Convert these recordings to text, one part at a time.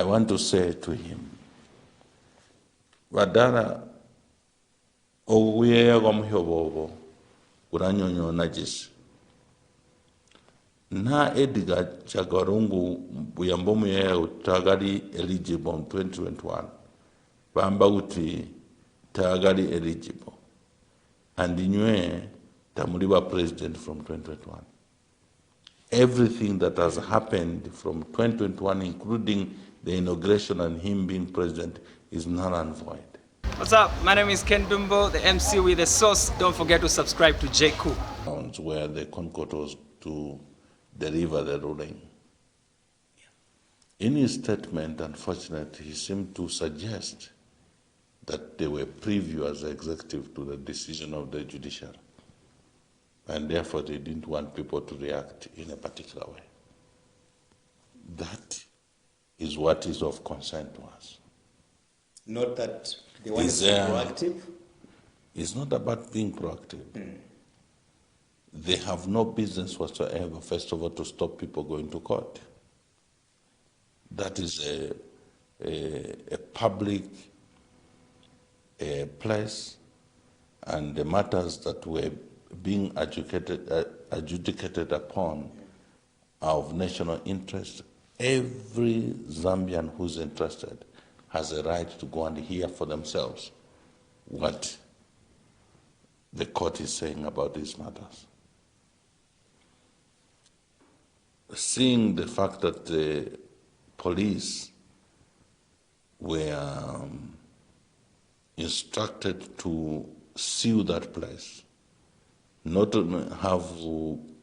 want to say to him, Vadara Oguya Gomhyobo, Uranyonyo Najis. Na Edgar Chagarungu Buyambomu ya utagari eligible in 2021. Bambauti tagari eligible. And Inue Tamuliba president from 2021. Everything that has happened from 2021, including the inauguration and him being president, is null and void. What's up? My name is Ken Dumbo, the MC with the sauce. Don't forget to subscribe to JCOO. Where the Concord was to deliver the ruling. In his statement, unfortunately, he seemed to suggest that they were preview as executive to the decision of the judiciary. And therefore, they didn't want people to react in a particular way. That is what is of concern to us. Not that they want to be proactive? It's not about being proactive. They have no business whatsoever, first of all, to stop people going to court. That is a public place, and the matters that were being adjudicated upon are of national interest. Every Zambian who's interested has a right to go and hear for themselves what the court is saying about these matters. Seeing the fact that the police were instructed to seal that place, not to have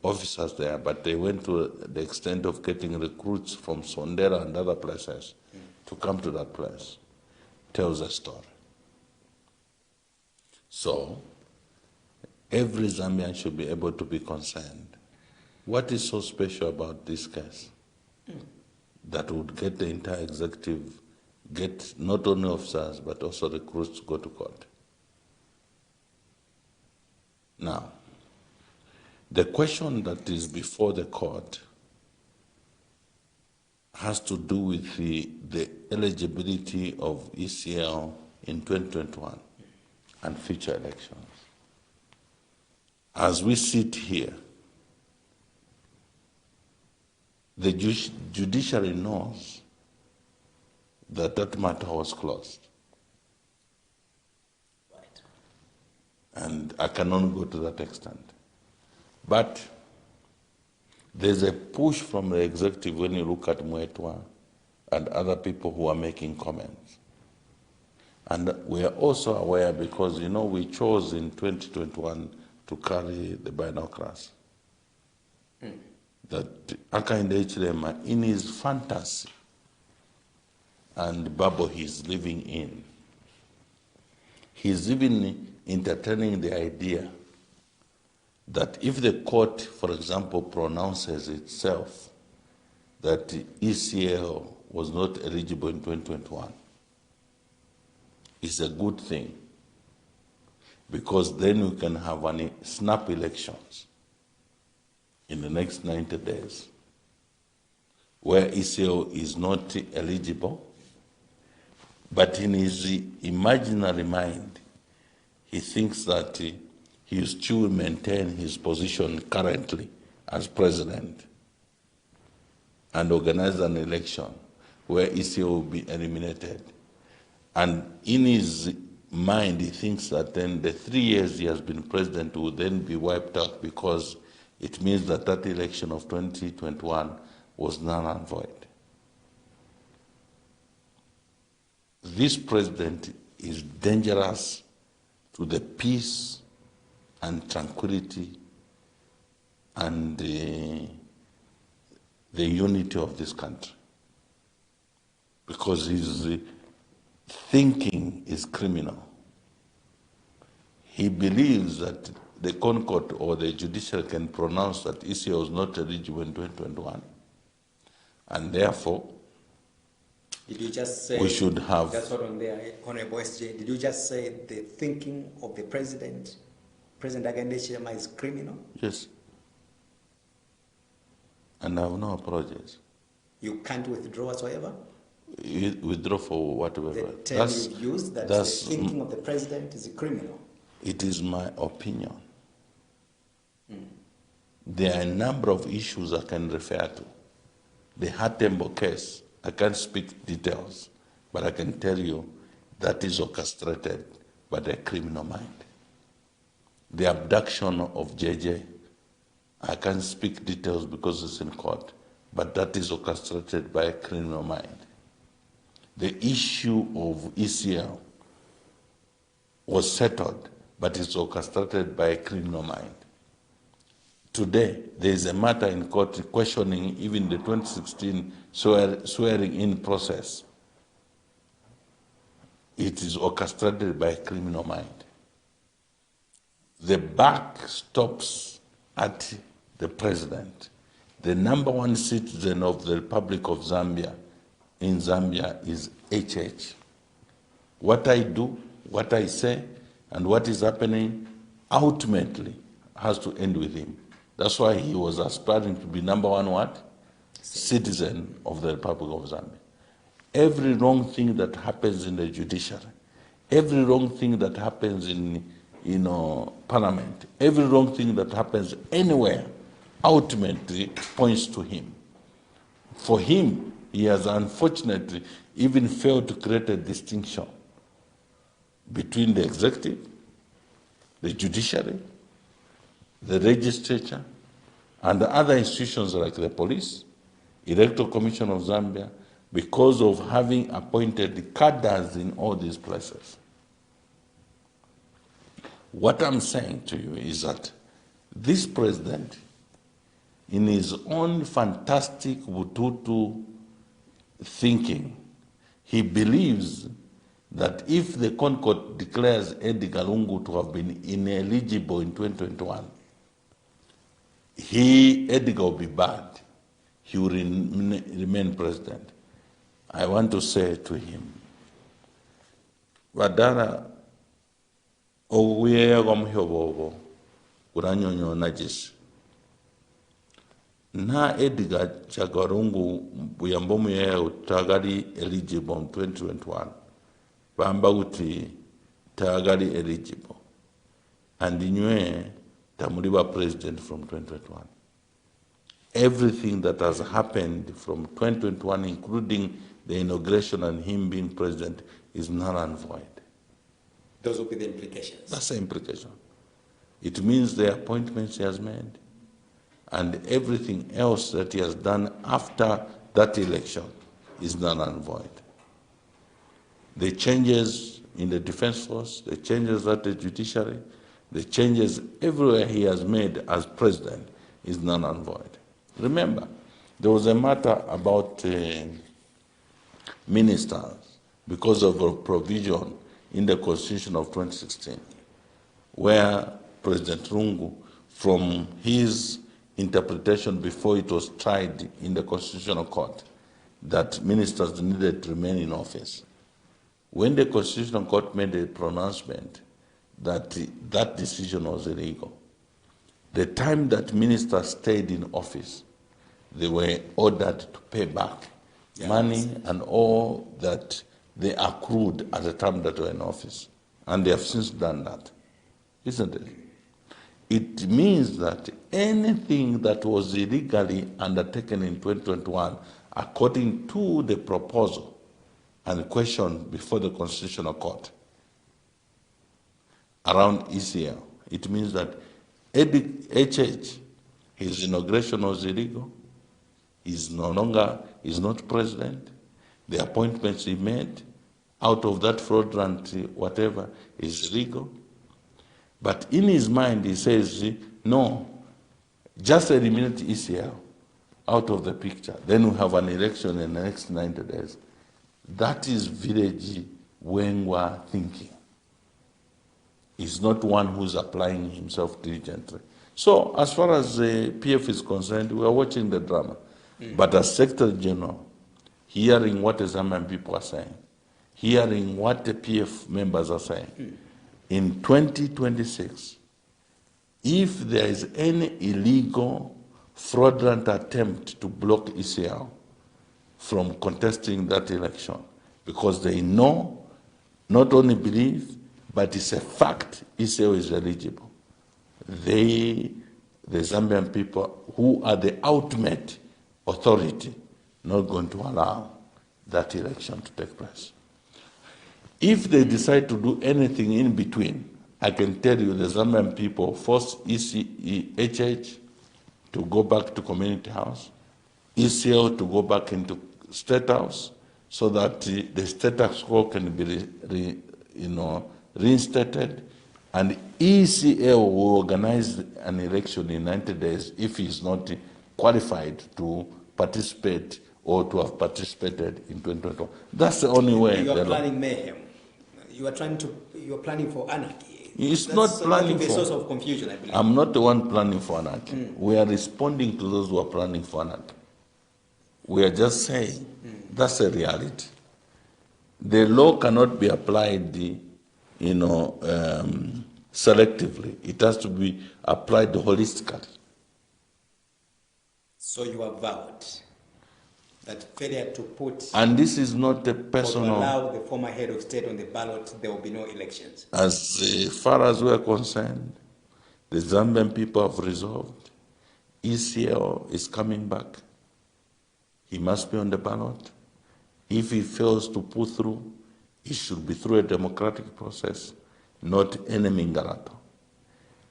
officers there, but they went to the extent of getting recruits from Sondera and other places to come to that place, tells a story. So, every Zambian should be able to be concerned. What is so special about this case that would get the entire executive, get not only officers, but also recruits to go to court? Now, the question that is before the court has to do with the eligibility of ECL in 2021 and future elections. As we sit here, the judiciary knows that that matter was closed. Right. And I cannot go to that extent. But there's a push from the executive when you look at Mwetwa and other people who are making comments. And we are also aware because, you know, we chose in 2021 to carry the binoculars. That Akainde Ichilema, in his fantasy and bubble he's living in, he's even entertaining the idea that if the court, for example, pronounces itself that ECL was not eligible in 2021, it's a good thing, because then we can have snap elections in the next 90 days, where ECL is not eligible, but in his imaginary mind, he thinks that he is to maintain his position currently as president and organize an election where ECL will be eliminated. And in his mind, he thinks that then the 3 years he has been president will then be wiped out, because it means that that election of 2021 was null and void. This president is dangerous to the peace and tranquility and the unity of this country, because his thinking is criminal. He believes that the Concord or the judiciary can pronounce that ECL was not eligible in 2021, and therefore did you just say, we should have... Just hold on there, Honorable SJ, did you just say the thinking of the President Akainde Ichilema, is criminal? Yes. And I have no apologies. You can't withdraw whatsoever? Withdraw for whatever. The term you've used, that the thinking of the president is criminal. It is my opinion. There are a number of issues I can refer to. The Hatembo case, I can't speak details, but I can tell you that is orchestrated by the criminal mind. The abduction of JJ, I can't speak details because it's in court, but that is orchestrated by a criminal mind. The issue of ECL was settled, but it's orchestrated by a criminal mind. Today, there is a matter in court questioning even the 2016 swearing-in process. It is orchestrated by a criminal mind. The buck stops at the president. The number one citizen of the Republic of Zambia in Zambia is HH. What I do, what I say, and what is happening ultimately has to end with him. That's why he was aspiring to be number one what? Citizen of the Republic of Zambia. Every wrong thing that happens in the judiciary, every wrong thing that happens in parliament, every wrong thing that happens anywhere, ultimately points to him. For him, he has unfortunately even failed to create a distinction between the executive, the judiciary, the legislature, and the other institutions like the police, Electoral Commission of Zambia, because of having appointed cadres in all these places. What I'm saying to you is that this president, in his own fantastic Bututu thinking, he believes that if the Concord declares Edgar Lungu to have been ineligible in 2021, Edgar will be bad. He will remain president. I want to say to him, Wadara oguye gomhyobobo uranyonyo najis. Na Edgar Chagarungu buyambomu ya utagari eligible in 2021. Bamba uti tagari eligible. And inywe tamuliba president from 2021. Everything that has happened from 2021, including the inauguration and him being president, is null and void. Those will be the implications. That's the implication. It means the appointments he has made and everything else that he has done after that election is null and void. The changes in the defense force, the changes at the judiciary, the changes everywhere he has made as president is null and void. Remember, there was a matter about ministers because of a provision in the Constitution of 2016, where President Lungu, from his interpretation before it was tried in the Constitutional Court, that ministers needed to remain in office. When the Constitutional Court made a pronouncement that that decision was illegal, the time that ministers stayed in office, they were ordered to pay back money and all that they accrued at the time that they were in office. And they have since done that, isn't it? It means that anything that was illegally undertaken in 2021, according to the proposal and question before the Constitutional Court around ECL, it means that HH, his inauguration was illegal. He's no longer, he's not president. The appointments he made out of that fraudulent whatever is legal. But in his mind, he says, no, just eliminate ECL out of the picture. Then we have an election in the next 90 days. That is village Wengwa thinking. He's not one who's applying himself diligently. So as far as the PF is concerned, we are watching the drama. But as Secretary General, hearing what the Zambian people are saying, hearing what the PF members are saying, in 2026, if there is any illegal, fraudulent attempt to block ECL, from contesting that election because they know, not only believe, but it's a fact ISEO is eligible. They, the Zambian people, who are the ultimate authority, not going to allow that election to take place. If they decide to do anything in between, I can tell you the Zambian people force HH to go back to community house, ECL to go back into state house, so that the status quo can be reinstated, and ECL will organize an election in 90 days if he is not qualified to participate or to have participated in 2021. That's the only way. You are planning mayhem. You are planning for anarchy. It's not planning for a for source of confusion, I believe. I'm not the one planning for anarchy. We are responding to those who are planning for anarchy. We are just saying that's a reality. The law cannot be applied, selectively. It has to be applied holistically. So you have vowed that failure to put and this is not a personal. Or to allow the former head of state on the ballot, there will be no elections. As far as we are concerned, the Zambian people have resolved. ECL is coming back. He must be on the ballot. If he fails to pull through, it should be through a democratic process, not any mingarato.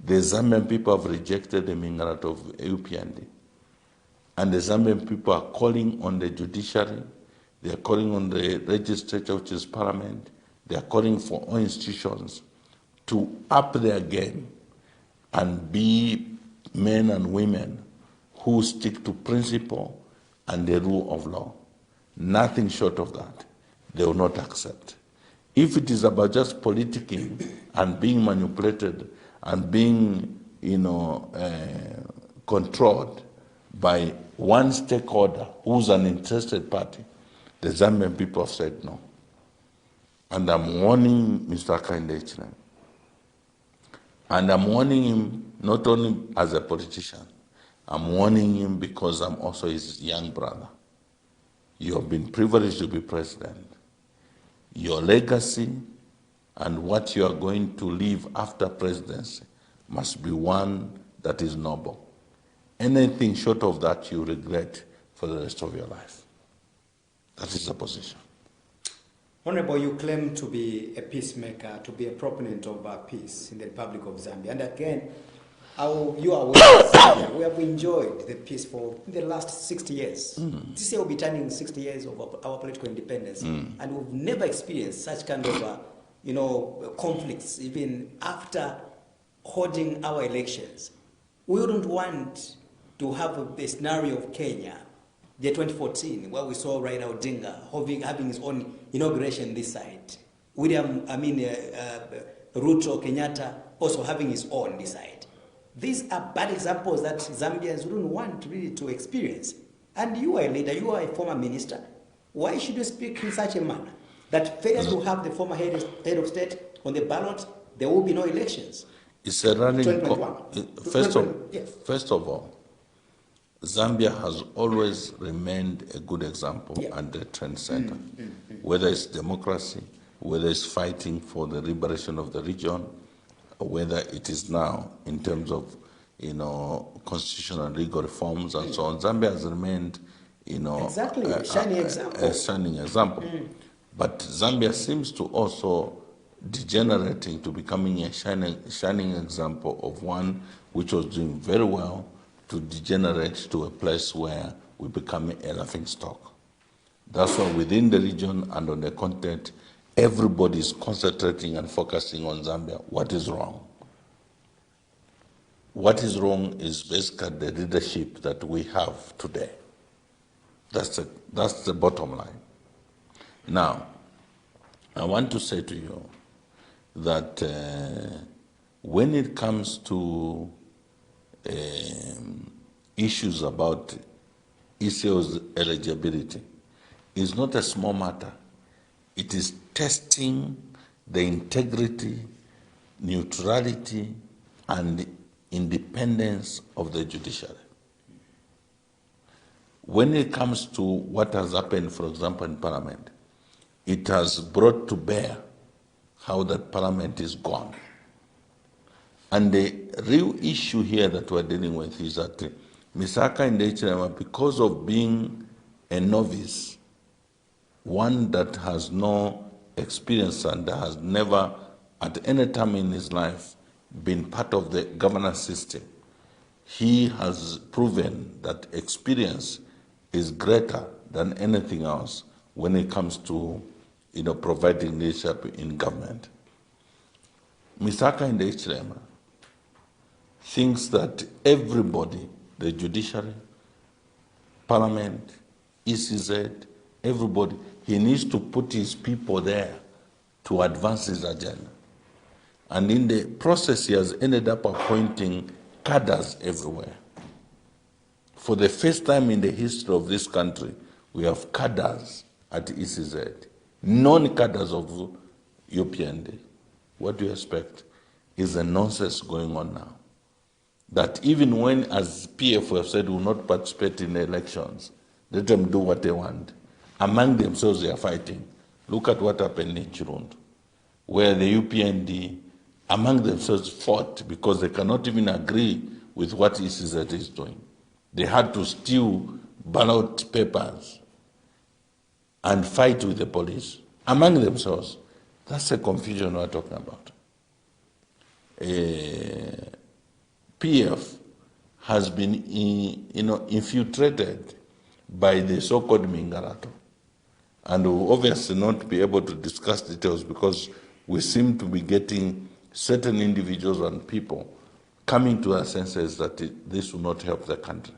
The Zambian people have rejected the mingarato of UPND. And the Zambian people are calling on the judiciary, they are calling on the legislature, which is parliament, they are calling for all institutions to up their game and be men and women who stick to principle and the rule of law. Nothing short of that, they will not accept. If it is about just politicking and being manipulated and being, controlled by one stakeholder who's an interested party, the Zambian people have said no. And I'm warning Mr. Nakachinda. And I'm warning him not only as a politician, I'm warning him because I'm also his young brother. You have been privileged to be president. Your legacy and what you are going to leave after presidency must be one that is noble. Anything short of that, you regret for the rest of your life. That is the position. Honorable, you claim to be a peacemaker, to be a proponent of peace in the Republic of Zambia. And again, you are aware Zambia. We have enjoyed the peace for the last 60 years. This year will be turning 60 years of our political independence. And we've never experienced such kind of, conflicts, even after holding our elections. We wouldn't want to have a scenario of Kenya, the 2014, where we saw Raila Odinga having his own inauguration this side. Ruto Kenyatta also having his own this side. These are bad examples that Zambians wouldn't want really to experience. And you are a leader, you are a former minister. Why should you speak in such a manner? That failure to have the former head of state on the ballot, there will be no elections. It's a running. First of all, Zambia has always remained a good example and a trend center. Whether it's democracy, whether it's fighting for the liberation of the region, or whether it is now in terms of constitutional and legal reforms and so on. Zambia has remained exactly a shining example. A shining example. But Zambia seems to also degenerating to becoming a shining example of one which was doing very well to degenerate to a place where we become a laughingstock. That's why within the region and on the continent, everybody is concentrating and focusing on Zambia. What is wrong? What is wrong is basically the leadership that we have today. That's the bottom line. Now, I want to say to you that when it comes to issues about ISEO's eligibility, it's not a small matter. It is testing the integrity, neutrality, and independence of the judiciary. when it comes to what has happened, for example, in Parliament, it has brought to bear how that Parliament is gone. And the real issue here that we're dealing with is that Misaka and Hichilema, because of being a novice, one that has no experience and has never at any time in his life been part of the governance system, he has proven that experience is greater than anything else when it comes to providing leadership in government. Misaka and Hichilema thinks that everybody, the judiciary, parliament, ECZ, everybody, he needs to put his people there to advance his agenda. And in the process, he has ended up appointing cadres everywhere. For the first time in the history of this country, we have cadres at ECZ, non-cadres of UPND. What do you expect? Is a nonsense going on now. That even when, as PF have said, will not participate in the elections, let them do what they want. Among themselves, they are fighting. Look at what happened in Chirundu, where the UPND, among themselves, fought because they cannot even agree with what ECZ is doing. They had to steal ballot papers and fight with the police among themselves. That's the confusion we're talking about. PF has been infiltrated by the so-called Mingarato. And we'll obviously not be able to discuss details because we seem to be getting certain individuals and people coming to our senses that this will not help the country.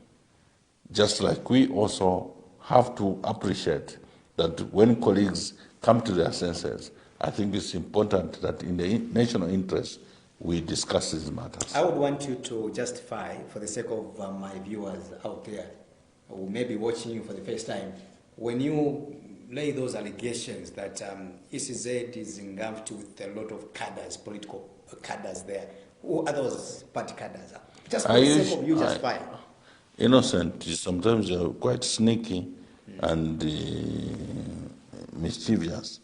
Just like we also have to appreciate that when colleagues come to their senses, I think it's important that in the national interest, we discuss these matters. I would want you to justify, for the sake of my viewers out there, who may be watching you for the first time, when you lay those allegations that ECZ is engulfed with a lot of cadres, political cadres there, who are those party cadres? Just for the sake of you justify. Innocent, sometimes you're quite sneaky and mischievous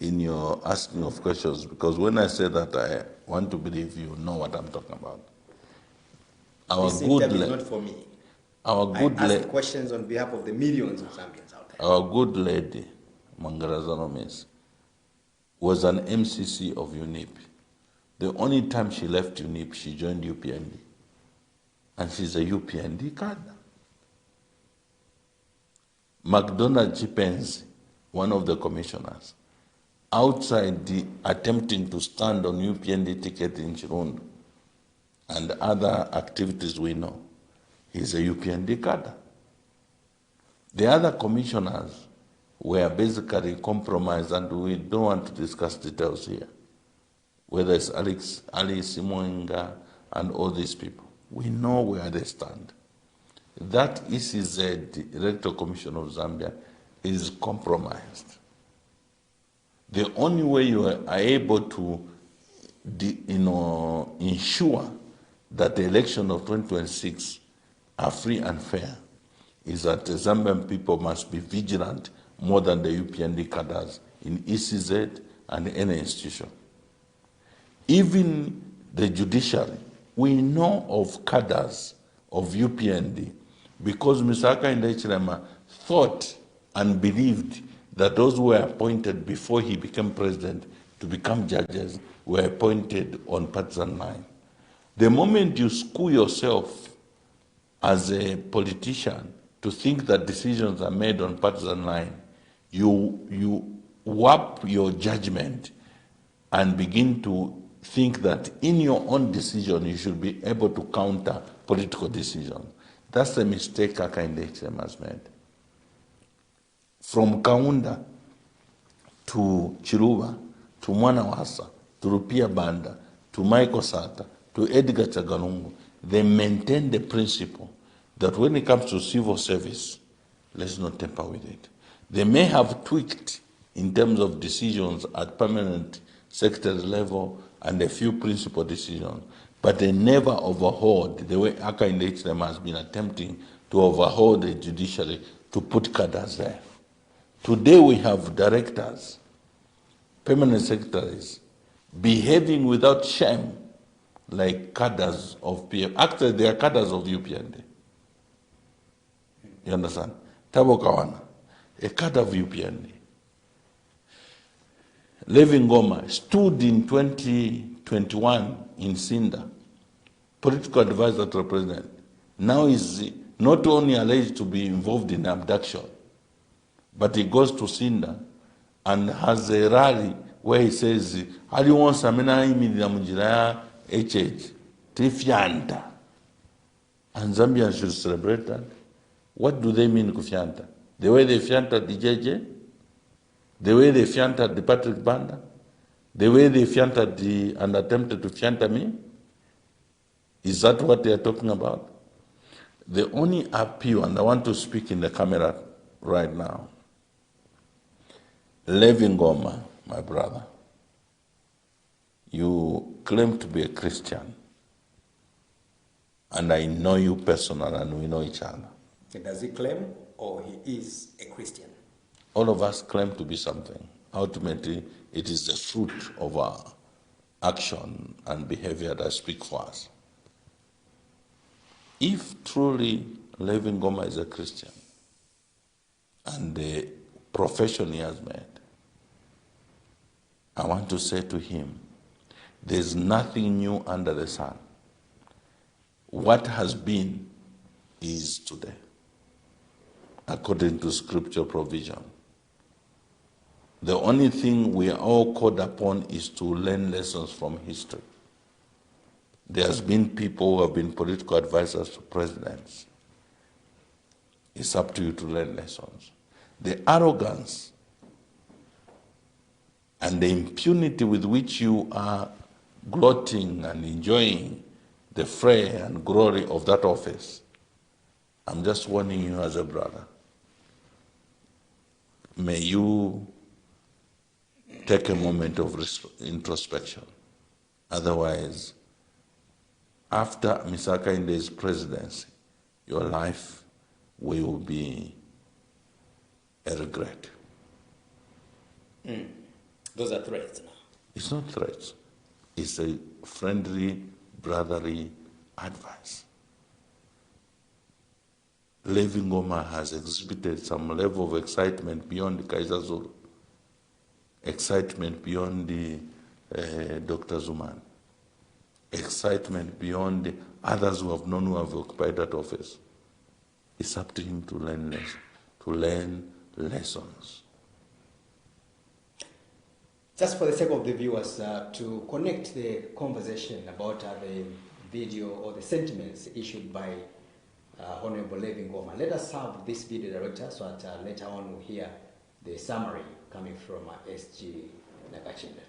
in your asking of questions, because when I say that, I want to believe you know what I'm talking about. This interview is not for me. I ask questions on behalf of the millions of Zambians out there. Our good lady, Mangarazano Miss, was an MCC of UNIP. The only time she left UNIP, she joined UPND. And she's a UPND cadre. McDonald Chipens, one of the commissioners, outside attempting to stand on UPND ticket in Chirundu and other activities we know, he's a UPND cadre. The other commissioners were basically compromised, and we don't want to discuss details here, whether it's Ali Simoinga and all these people. We know where they stand. That ECZ, the Electoral Commission of Zambia, is compromised. The only way you are able to ensure that the election of 2026 are free and fair is that the Zambian people must be vigilant more than the UPND cadres in ECZ and any institution. Even the judiciary, we know of cadres of UPND because Misaka and Hichilema thought and believed that those who were appointed before he became president to become judges were appointed on partisan line. The moment you school yourself as a politician to think that decisions are made on partisan line, you warp your judgment and begin to think that in your own decision you should be able to counter political decisions. That's the mistake Kaka and Hichilema has made. From Kaunda to Chiruba, to Mwanawasa, to Rupia Banda, to Michael Sata, to Edgar Chagalungu, they maintain the principle that when it comes to civil service, let's not tamper with it. They may have tweaked in terms of decisions at permanent secretary level and a few principal decisions, but they never overhauled the way Aka and Hichilema has been attempting to overhaul the judiciary, to put cadres there. Today we have directors, permanent secretaries, behaving without shame like cadres of PM. Actually, they are cadres of UPND. You understand? Tabo Kawana, a cadre of UPND. Levi Ngoma stood in 2021 in Sinda, political advisor to the president. Now is not only alleged to be involved in abduction, but he goes to Sinda and has a rally where he says, "Ali wants Samina imidina mujiraya HH, Tifyanta." And Zambians should celebrate that. What do they mean, Kufyanta? The way they fianta the JJ? The way they fianta the Patrick Banda? The way they fianta and attempted to fianta me? Is that what they are talking about? The only appeal, and I want to speak in the camera right now, Levi Ngoma, my brother, you claim to be a Christian, and I know you personally, and we know each other. Does he claim, or he is a Christian? All of us claim to be something. Ultimately, it is the fruit of our action and behavior that speak for us. If truly Levi Ngoma is a Christian, and the profession he has made, I want to say to him, there's nothing new under the sun. What has been is today, according to scripture provision. The only thing we are all called upon is to learn lessons from history. There has been people who have been political advisors to presidents. It's up to you to learn lessons. The arrogance and the impunity with which you are gloating and enjoying the fray and glory of that office, I'm just warning you as a brother. May you take a moment of introspection. Otherwise, after Mr. Kainde's presidency, your life will be a regret. Those are threats now. It's not threats. It's a friendly, brotherly advice. Levi Ngoma has exhibited some level of excitement beyond the Kaiser Zulu, excitement beyond the Dr. Zuman, excitement beyond the others who have known who have occupied that office. It's up to him to learn lessons. Just for the sake of the viewers, to connect the conversation about the video or the sentiments issued by Honorable Levi Ngoma, let us have this video director so that later on we'll hear the summary coming from SG Nakachinda.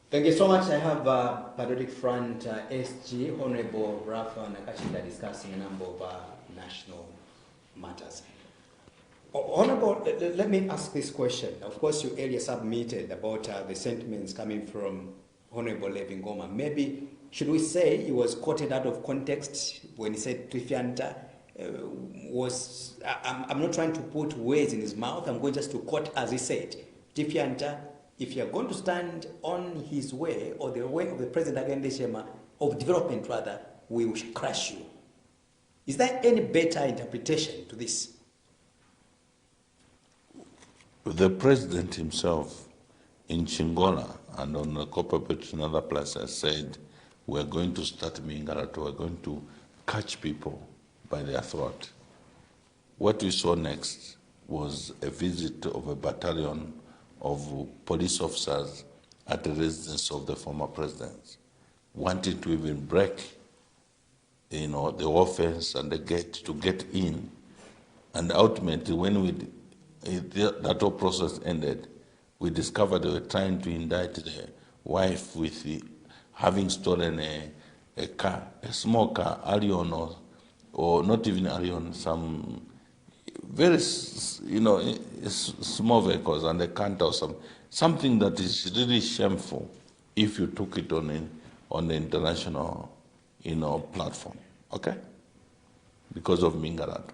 Thank you so much. I have Patriotic Front SG, Honorable Raphael Nakachinda, discussing a number of national matters. Honorable, let me ask this question. Of course, you earlier submitted about the sentiments coming from Honorable Levi Ngoma. Maybe, should we say he was quoted out of context when he said Trifianta I'm not trying to put words in his mouth, I'm going just to quote as he said. Trifianta, if you are going to stand on his way, or the way of the President of development rather, we will crush you. Is there any better interpretation to this? The President himself in Chingola and on the Copper Beach and other places said, we're going to start Mingarato, we're going to catch people by their throat. What we saw next was a visit of a battalion of police officers at the residence of the former president, wanting to even break the offense and the gate to get in. And ultimately, when that whole process ended, we discovered they were trying to indict the wife with having stolen a car, a small car, Arion, or not even Arion, some very, small vehicles and a Canter or something that is really shameful if you took it on the international, platform, okay? Because of Mingarato.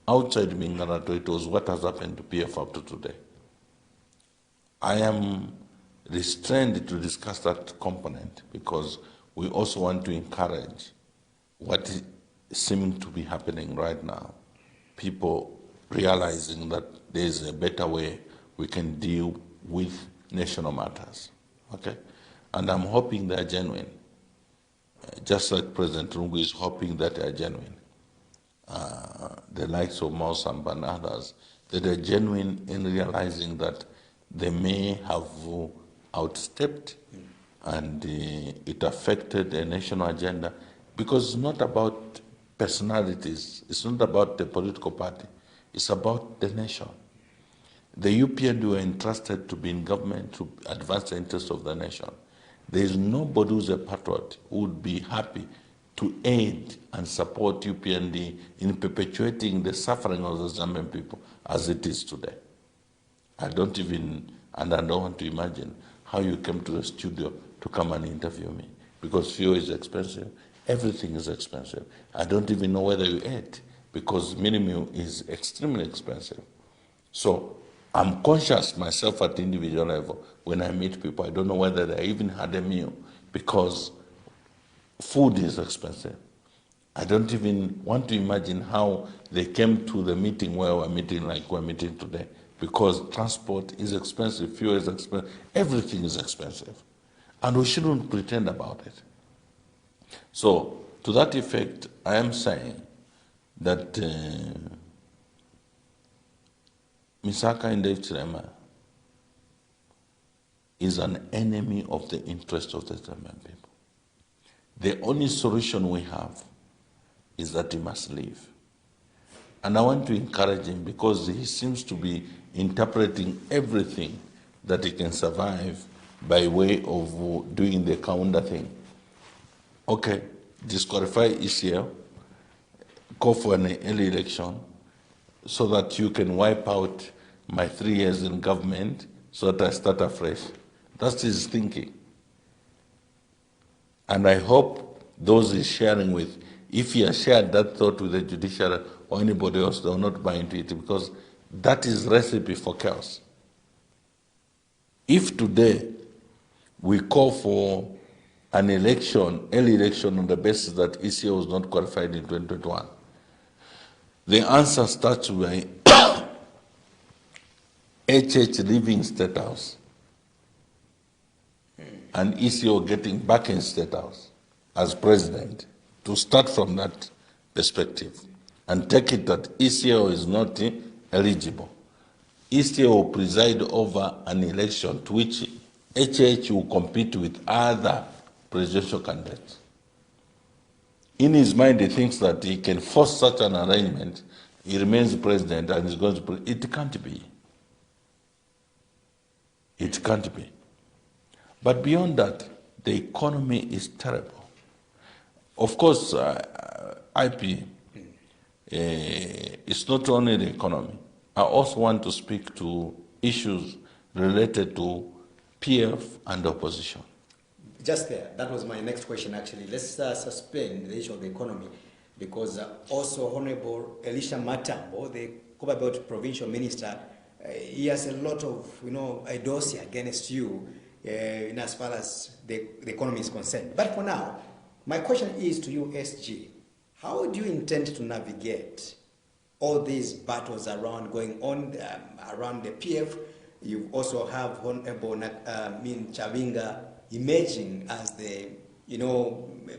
Outside Mingarato, it was what has happened to PF up to today. I am restrained to discuss that component because we also want to encourage what is seeming to be happening right now. People realizing that there is a better way we can deal with national matters, okay? And I'm hoping they are genuine, just like President Lungu is hoping that they are genuine. The likes of Mao Samba and others, that are genuine in realizing that they may have outstepped and it affected the national agenda, because it's not about personalities, it's not about the political party, it's about the nation. The UPND were entrusted to be in government to advance the interests of the nation. There is nobody who's a patriot who would be happy to aid and support UPND in perpetuating the suffering of the Zambian people as it is today. I don't want to imagine how you came to the studio to come and interview me, because fuel is expensive, everything is expensive. I don't even know whether you ate, because minimum is extremely expensive. So I'm conscious myself at the individual level. When I meet people, I don't know whether they even had a meal, because food is expensive. I don't even want to imagine how they came to the meeting where we're meeting like we're meeting today, because transport is expensive, fuel is expensive, everything is expensive. And we shouldn't pretend about it. So, to that effect, I am saying that Misaka Ndechirema is an enemy of the interest of the Zambian people. The only solution we have is that he must leave. And I want to encourage him, because he seems to be interpreting everything that he can survive by way of doing the counter thing. Okay, disqualify ECL, call for an early election so that you can wipe out my 3 years in government so that I start afresh. That's his thinking. And I hope those he's sharing with, if he has shared that thought with the judiciary or anybody else, they will not buy into it, because that is recipe for chaos. If today we call for an election, early election, on the basis that ECA was not qualified in 2021, the answer starts with HH leaving State House and ECO getting back in State House as president, to start from that perspective and take it that ECO is not eligible. ECO will preside over an election to which HH will compete with other presidential candidates. In his mind, he thinks that he can force such an arrangement. He remains president and is going to. It can't be. It can't be. But beyond that, the economy is terrible. Of course, IP is not only the economy. I also want to speak to issues related to PF and opposition. Just there, that was my next question actually. Let's suspend the issue of the economy, because also Honorable Elisha Matambo, the Koba Belt Provincial Minister, he has a lot of a dossier against you in as far as the economy is concerned. But for now, my question is to you, SG. How do you intend to navigate all these battles going on around the PF? You also have Honorable Chavinga emerging as the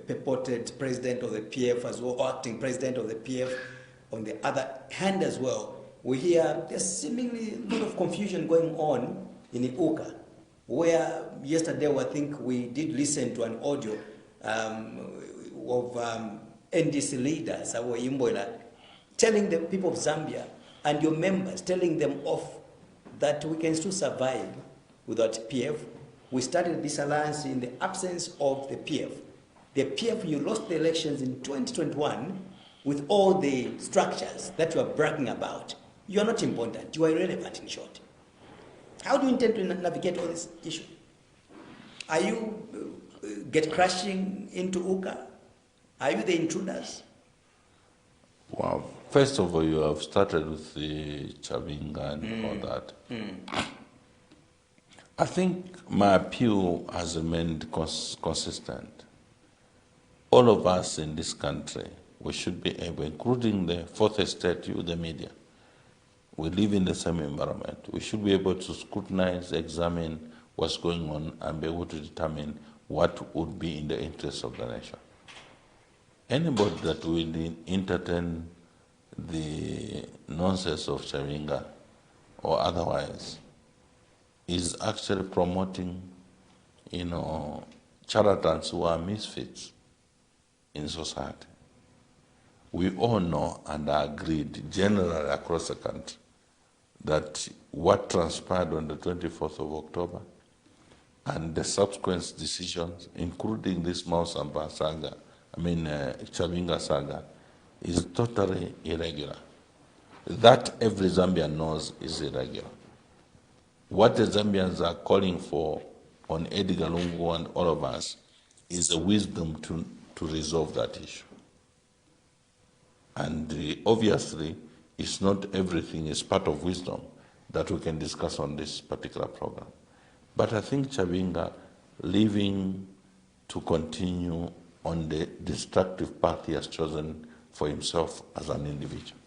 purported president of the PF as well, or acting president of the PF. On the other hand as well, we hear there's seemingly a lot of confusion going on in Iuka, where yesterday I think we did listen to an audio of NDC leaders, our Imbola, telling the people of Zambia and your members, telling them off that we can still survive without PF. We started this alliance in the absence of the PF. The PF, you lost the elections in 2021 with all the structures that you are bragging about. You are not important. You are irrelevant, in short. How do you intend to navigate all this issue? Are you get crashing into UKA? Are you the intruders? Well, first of all, you have started with the Chabinga and all that. I think my appeal has remained consistent. All of us in this country, we should be able, including the fourth estate, you, the media, we live in the same environment. We should be able to scrutinize, examine what's going on, and be able to determine what would be in the interest of the nation. Anybody that will entertain the nonsense of Chabinga or otherwise is actually promoting, charlatans who are misfits in society. We all know and are agreed generally across the country that what transpired on the 24th of October and the subsequent decisions, including this Chabinga saga, is totally irregular. That every Zambian knows is irregular. What the Zambians are calling for on Edgar Lungu and all of us is a wisdom to resolve that issue. And obviously, it's not everything is part of wisdom that we can discuss on this particular program. But I think Chabinga leaving to continue on the destructive path he has chosen for himself as an individual.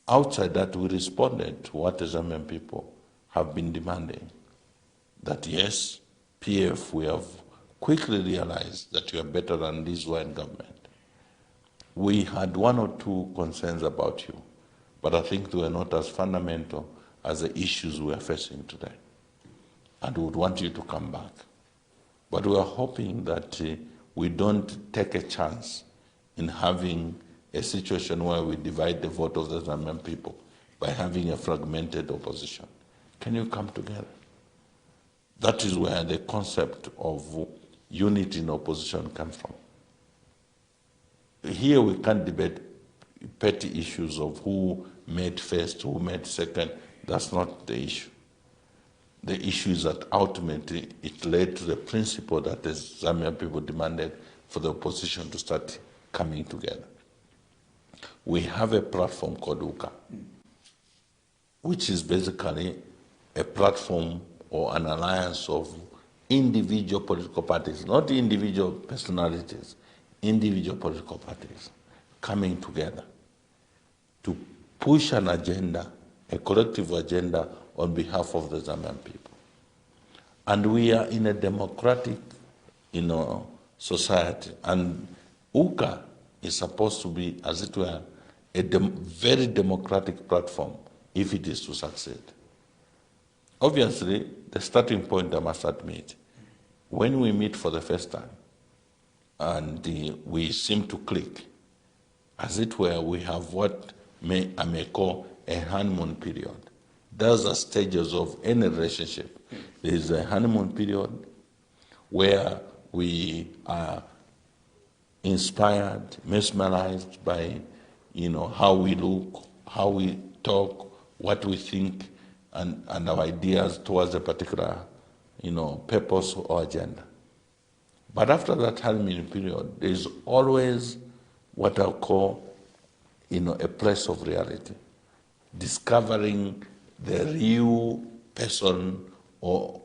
Outside that, we responded to what the Zambian people have been demanding. That yes, PF, we have quickly realized that you are better than this one government. We had one or two concerns about you, but I think they were not as fundamental as the issues we are facing today. And we would want you to come back. But we are hoping that we don't take a chance in having a situation where we divide the vote of the Zambian people by having a fragmented opposition. Can you come together? That is where the concept of unity in opposition comes from. Here we can't debate petty issues of who made first, who made second. That's not the issue. The issue is that ultimately it led to the principle that the Zambian people demanded for the opposition to start coming together. We have a platform called UKA, which is basically a platform or an alliance of individual political parties, not individual personalities, individual political parties coming together to push an agenda, a collective agenda on behalf of the Zambian people. And we are in a democratic, society, and UKA is supposed to be, as it were, a very democratic platform if it is to succeed. Obviously, the starting point, I must admit, when we meet for the first time and we seem to click, as it were, we have what I may call a honeymoon period. Those are stages of any relationship. There is a honeymoon period where we are inspired, mesmerized by, how we look, how we talk, what we think, and our ideas towards a particular, purpose or agenda. But after that honeymoon period, there is always what I call, a place of reality, discovering the real person or,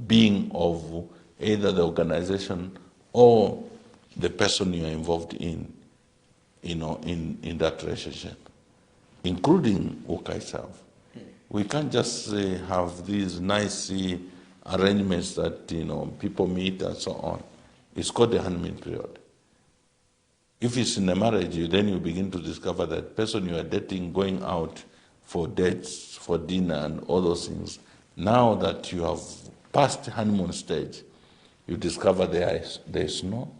being of either the organization or the person you are involved in that relationship, including UKA itself. We can't just have these nice arrangements that, people meet and so on. It's called the honeymoon period. If it's in a marriage, then you begin to discover that person you are dating, going out for dates, for dinner, and all those things. Now that you have passed the honeymoon stage, you discover there is no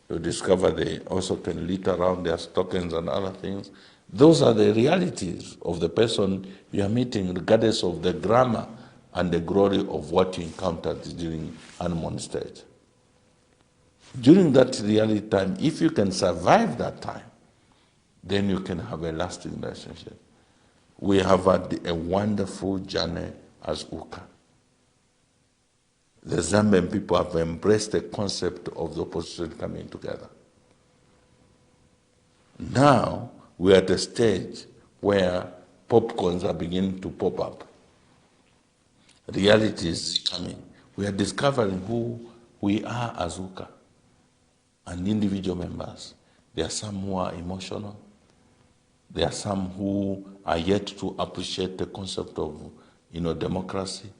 You discover they also can litter around their stockings and other things. Those are the realities of the person you are meeting, regardless of the grammar and the glory of what you encountered during honeymoon stage. During that reality time, if you can survive that time, then you can have a lasting relationship. We have had a wonderful journey as UKA. The Zambian people have embraced the concept of the opposition coming together. Now, we're at a stage where popcorns are beginning to pop up. Reality is coming. We are discovering who we are as UKA and individual members. There are some who are emotional. There are some who are yet to appreciate the concept of, democracy,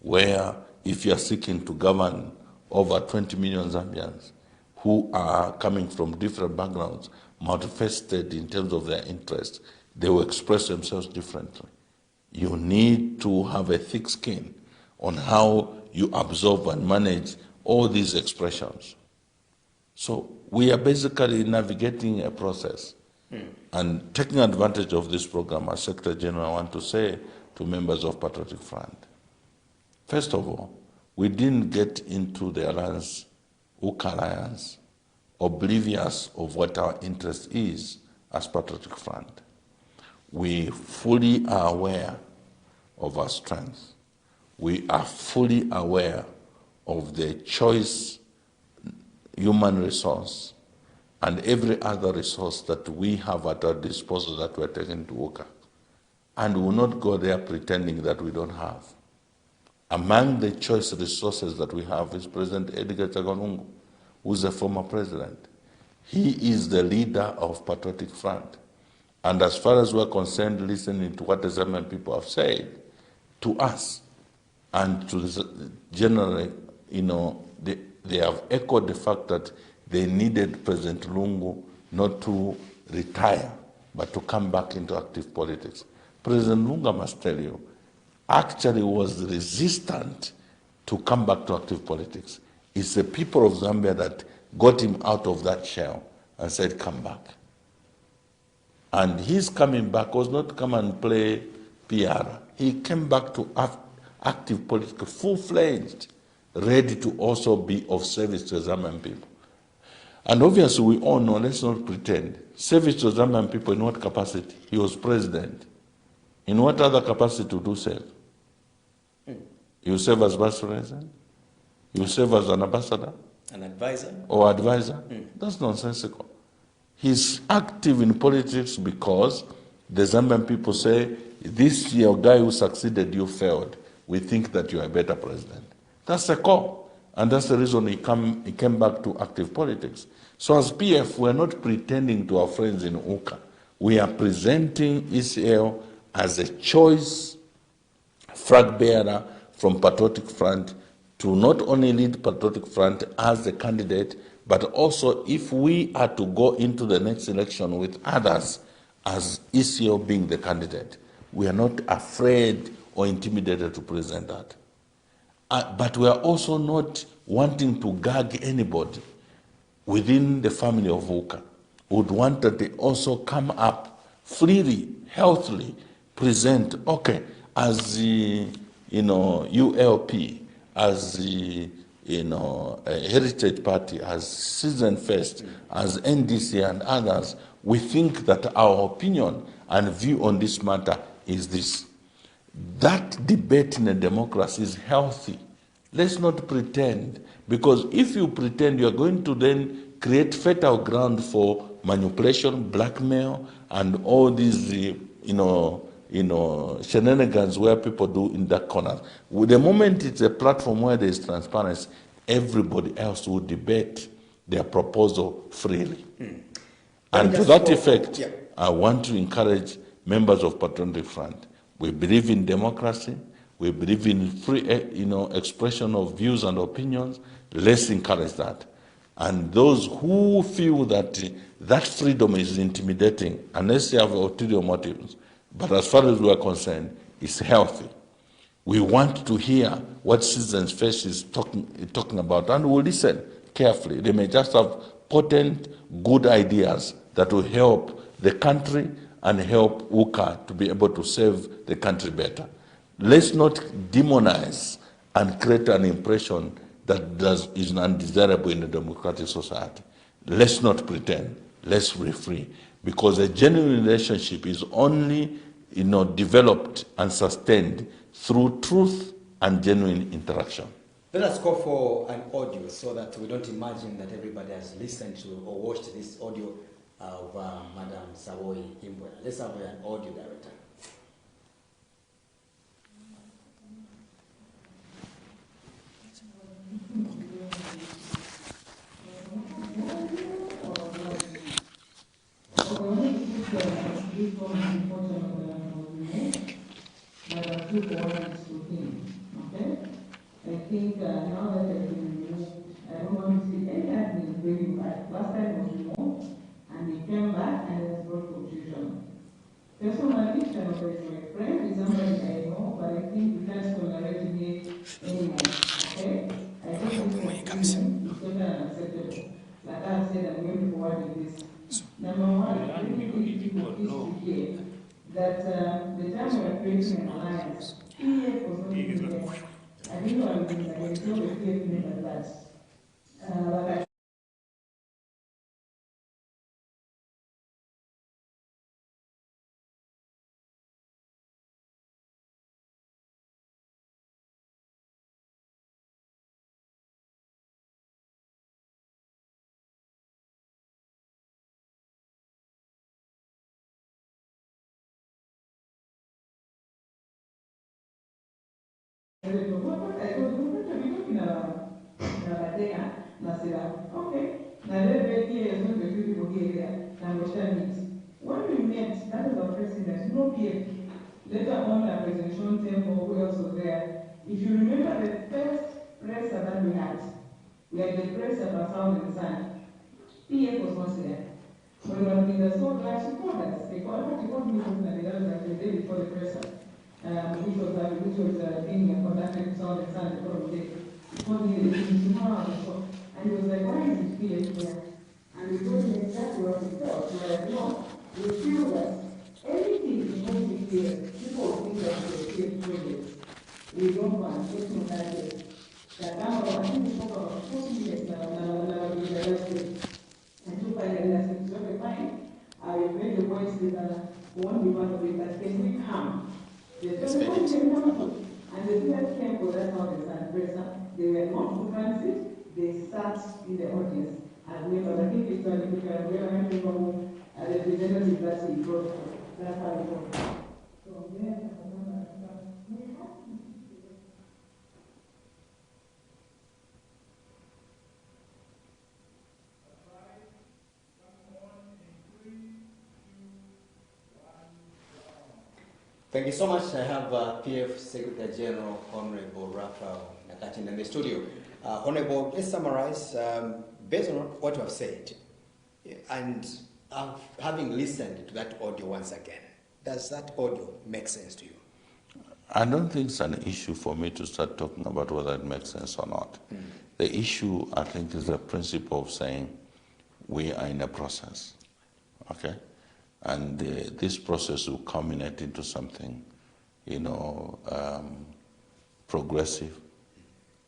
where if you are seeking to govern over 20 million Zambians who are coming from different backgrounds, multifaceted in terms of their interests, they will express themselves differently. You need to have a thick skin on how you absorb and manage all these expressions. So we are basically navigating a process. And taking advantage of this program, as Secretary General, I want to say to members of Patriotic Front, first of all, we didn't get into the alliance, UKA alliance, oblivious of what our interest is as Patriotic Front. We fully are aware of our strengths. We are fully aware of the choice, human resource, and every other resource that we have at our disposal that we're taking to UKA. And we will not go there pretending that we don't have. Among the choice resources that we have is President Edgar Chaganungu, who's a former president. He is the leader of Patriotic Front. And as far as we're concerned, listening to what the Zambian people have said to us and to the generally, they have echoed the fact that they needed President Lungu not to retire, but to come back into active politics. President Lungu, I must tell you, actually was resistant to come back to active politics. It's the people of Zambia that got him out of that shell and said, come back. And his coming back was not to come and play PR. He came back to active politics, full-fledged, ready to also be of service to the Zambian people. And obviously we all know, let's not pretend, service to the Zambian people in what capacity? He was president. In what other capacity to do serve? You serve as vice president? You serve as an ambassador? An advisor? Or advisor? That's nonsensical. He's active in politics because the Zambian people say, this your guy who succeeded, you failed. We think that you are a better president. That's the core. And that's the reason he came back to active politics. So as PF, we're not pretending to our friends in UKA. We are presenting ECL as a choice flag bearer from Patriotic Front to not only lead Patriotic Front as the candidate, but also if we are to go into the next election with others as ECL being the candidate, we are not afraid or intimidated to present that. But we are also not wanting to gag anybody within the family of UKA. We would want that they also come up freely, healthily, present, okay, as the, ULP, as the, Heritage Party, as Citizen First, as NDC and others, we think that our opinion and view on this matter is this. That debate in a democracy is healthy. Let's not pretend, because if you pretend, you're going to then create fertile ground for manipulation, blackmail, and all these, shenanigans where people do in that corner. With the moment it's a platform where there is transparency, everybody else will debate their proposal freely. And to that effect, I want to encourage members of Patriotic Front. We believe in democracy. We believe in free, expression of views and opinions. Let's encourage that. And those who feel that that freedom is intimidating, unless they have ulterior motives, but as far as we are concerned, it's healthy. We want to hear what Citizens First is talking about, and we'll listen carefully. They may just have potent, good ideas that will help the country and help UKA to be able to serve the country better. Let's not demonize and create an impression that is undesirable in a democratic society. Let's not pretend. Let's be free. Because a genuine relationship is only developed and sustained through truth and genuine interaction. Let us go for an audio so that we don't imagine that everybody has listened to or watched this audio of Madam Savoy Imbwe. Let's have an audio, director. I think now that I've been removed, I don't want to see any admin bringing back. Last time was removed, and he came back and has brought confusion. Personally, Chanoka is my friend, is somebody I know, but I think we can't tolerate him anymore. Okay? I think this is totally unacceptable. Like I said, I'm going to forward this. Number one, I really need people to hear that the time we are creating an alliance, PF was not even there. I didn't know I was going to tell the PF member that. But I told you, what are you talking about? Okay. Now let me hear as long as you people here there. Now we shall meet. When we met, that was our president, no PF. Later on, our presentation temple, who else was there? If you remember the first presser that we had the presser for Sound and Sun. PF was not there. When we were so glad she called us. They called me personally, that was like the day before the presser. Which was being conducted to Sound and Sun the following day. He called me tomorrow and so. And he was like, why is it PF here? And we told him exactly what we felt. We were like, no, we feel that anything is going to be clear. People think that we're clear projects. We don't want to take no target. That I think we spoke about 40 minutes now, and to finally ask him, okay, fine. I will make the voice that won't be part of it, but can we come? The telephone came down, and the students came for that Sound and Sun presser. They were not to transit, they sat in the audience. And we I think it's going to be a very from the representative that he brought. That's how it was. So, yeah. Thank you so much. I have PF Secretary General Honorable Raphael Nakachinda in the studio. Honorable, let's summarize based on what you have said, and having listened to that audio once again. Does that audio make sense to you? I don't think it's an issue for me to start talking about whether it makes sense or not. The issue, I think, is the principle of saying we are in a process, okay? And this process will culminate into something, progressive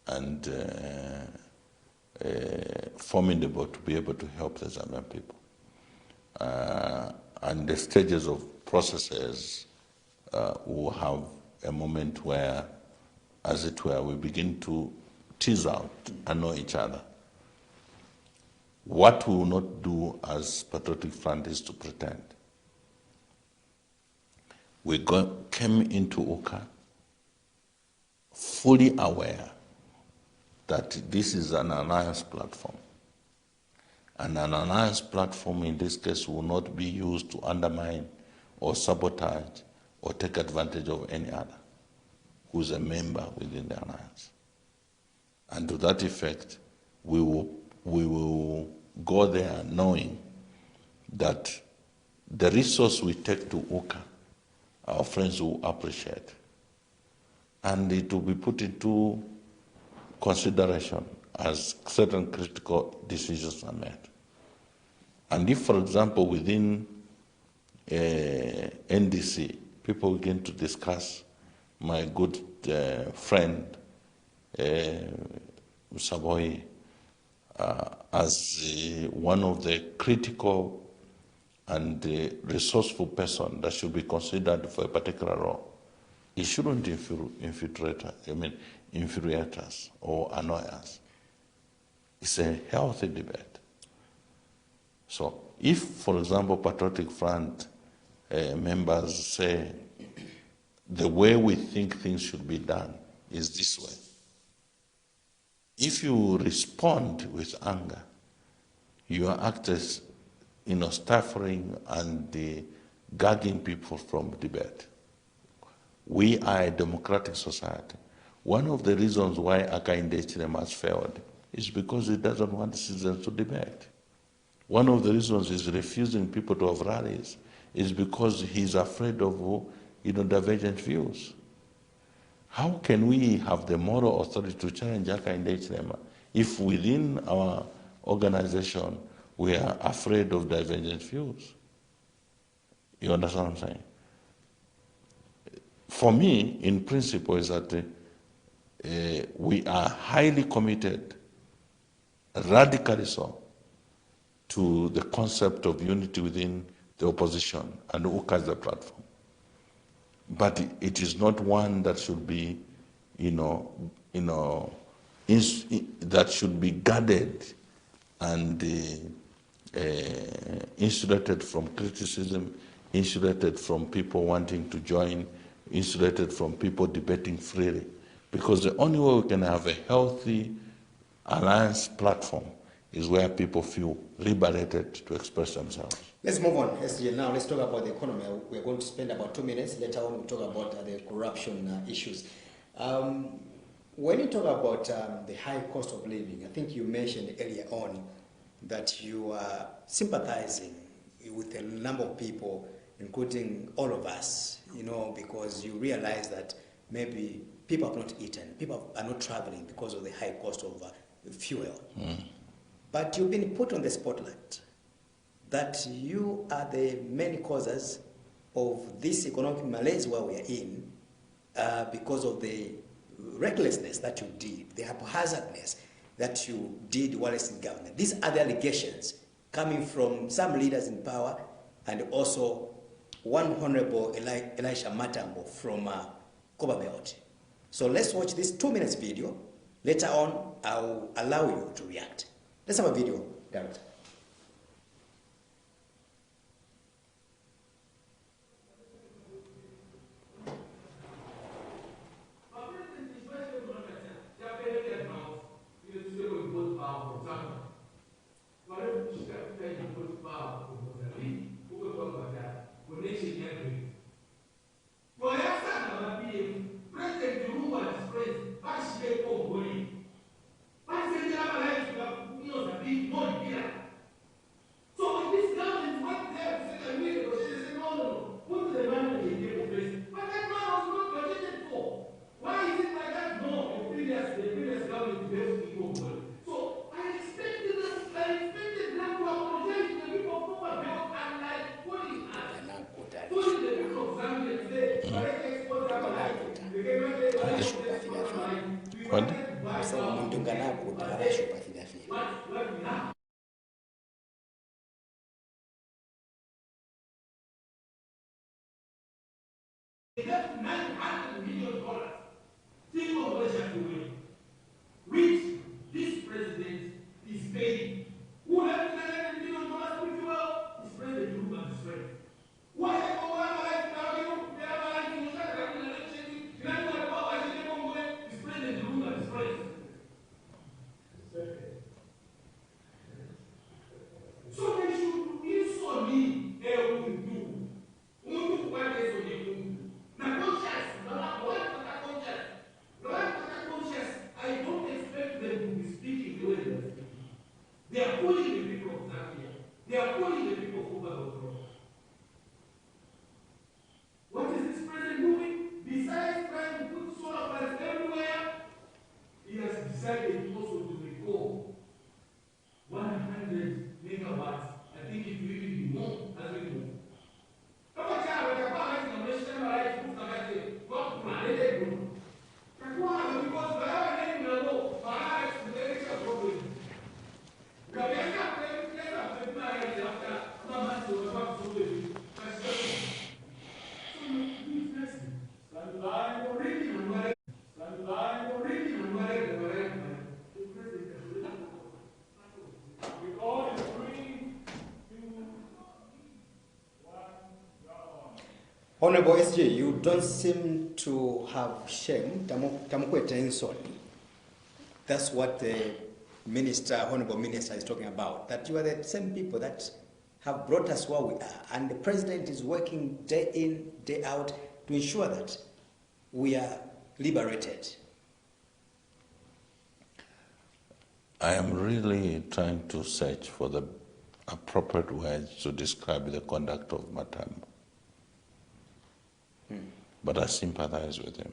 and formidable to be able to help the Zambian people. And the stages of processes will have a moment where, as it were, we begin to tease out and know each other. What we will not do as Patriotic Front is to pretend. We came into UKA fully aware that this is an alliance platform. And an alliance platform in this case will not be used to undermine or sabotage or take advantage of any other who's a member within the alliance. And to that effect, we will go there knowing that the resource we take to UKA, our friends will appreciate. And it will be put into consideration as certain critical decisions are made. And if, for example, within NDC, people begin to discuss my good friend Saboy as one of the critical and resourceful person that should be considered for a particular role, it shouldn't infiltrate us or annoy us. It's a healthy debate. So if, for example, Patriotic Front members say the way we think things should be done is this way, if you respond with anger, you are acting, stifling and gagging people from debate. We are a democratic society. One of the reasons why Hakainde Hichilema has failed is because he doesn't want citizens to debate. One of the reasons he's refusing people to have rallies is because he's afraid of divergent views. How can we have the moral authority to challenge Hakainde Hichilema if within our organization we are afraid of divergent views? You understand what I'm saying? For me, in principle, is that we are highly committed, radically so, to the concept of unity within the opposition and UKA as the platform. But it is not one that should be, that should be guarded and insulated from criticism, insulated from people wanting to join, insulated from people debating freely. Because the only way we can have a healthy alliance platform is where people feel liberated to express themselves. Let's move on, SJ. Now let's talk about the economy. We're going to spend about 2 minutes. Later on, we'll talk about the corruption issues. When you talk about the high cost of living, I think you mentioned earlier on that you are sympathizing with a number of people, including all of us, because you realize that maybe people have not eaten, people are not traveling because of the high cost of fuel. But you've been put on the spotlight that you are the main causes of this economic malaise where we are in because of the recklessness that you did, the haphazardness that you did while in government. These are the allegations coming from some leaders in power and also one Honorable Elisha Matambo from Koba Belt. So let's watch this 2 minutes video. Later on, I'll allow you to react. Let's have a video, Director. $900 million which this president is paying. Who left $900 million to fuel? Is President Trump and his friends. Why are you analyzing is President Trump and his friends. So they should insoli umuntu kwakezo ngemuntu. Na conscious, I don't expect the Honorable SJ, you don't seem to have shame. Tamukwete insult. That's what the Honorable Minister is talking about. That you are the same people that have brought us where we are. And the President is working day in, day out to ensure that we are liberated. I am really trying to search for the appropriate words to describe the conduct of Matambo. But I sympathize with him.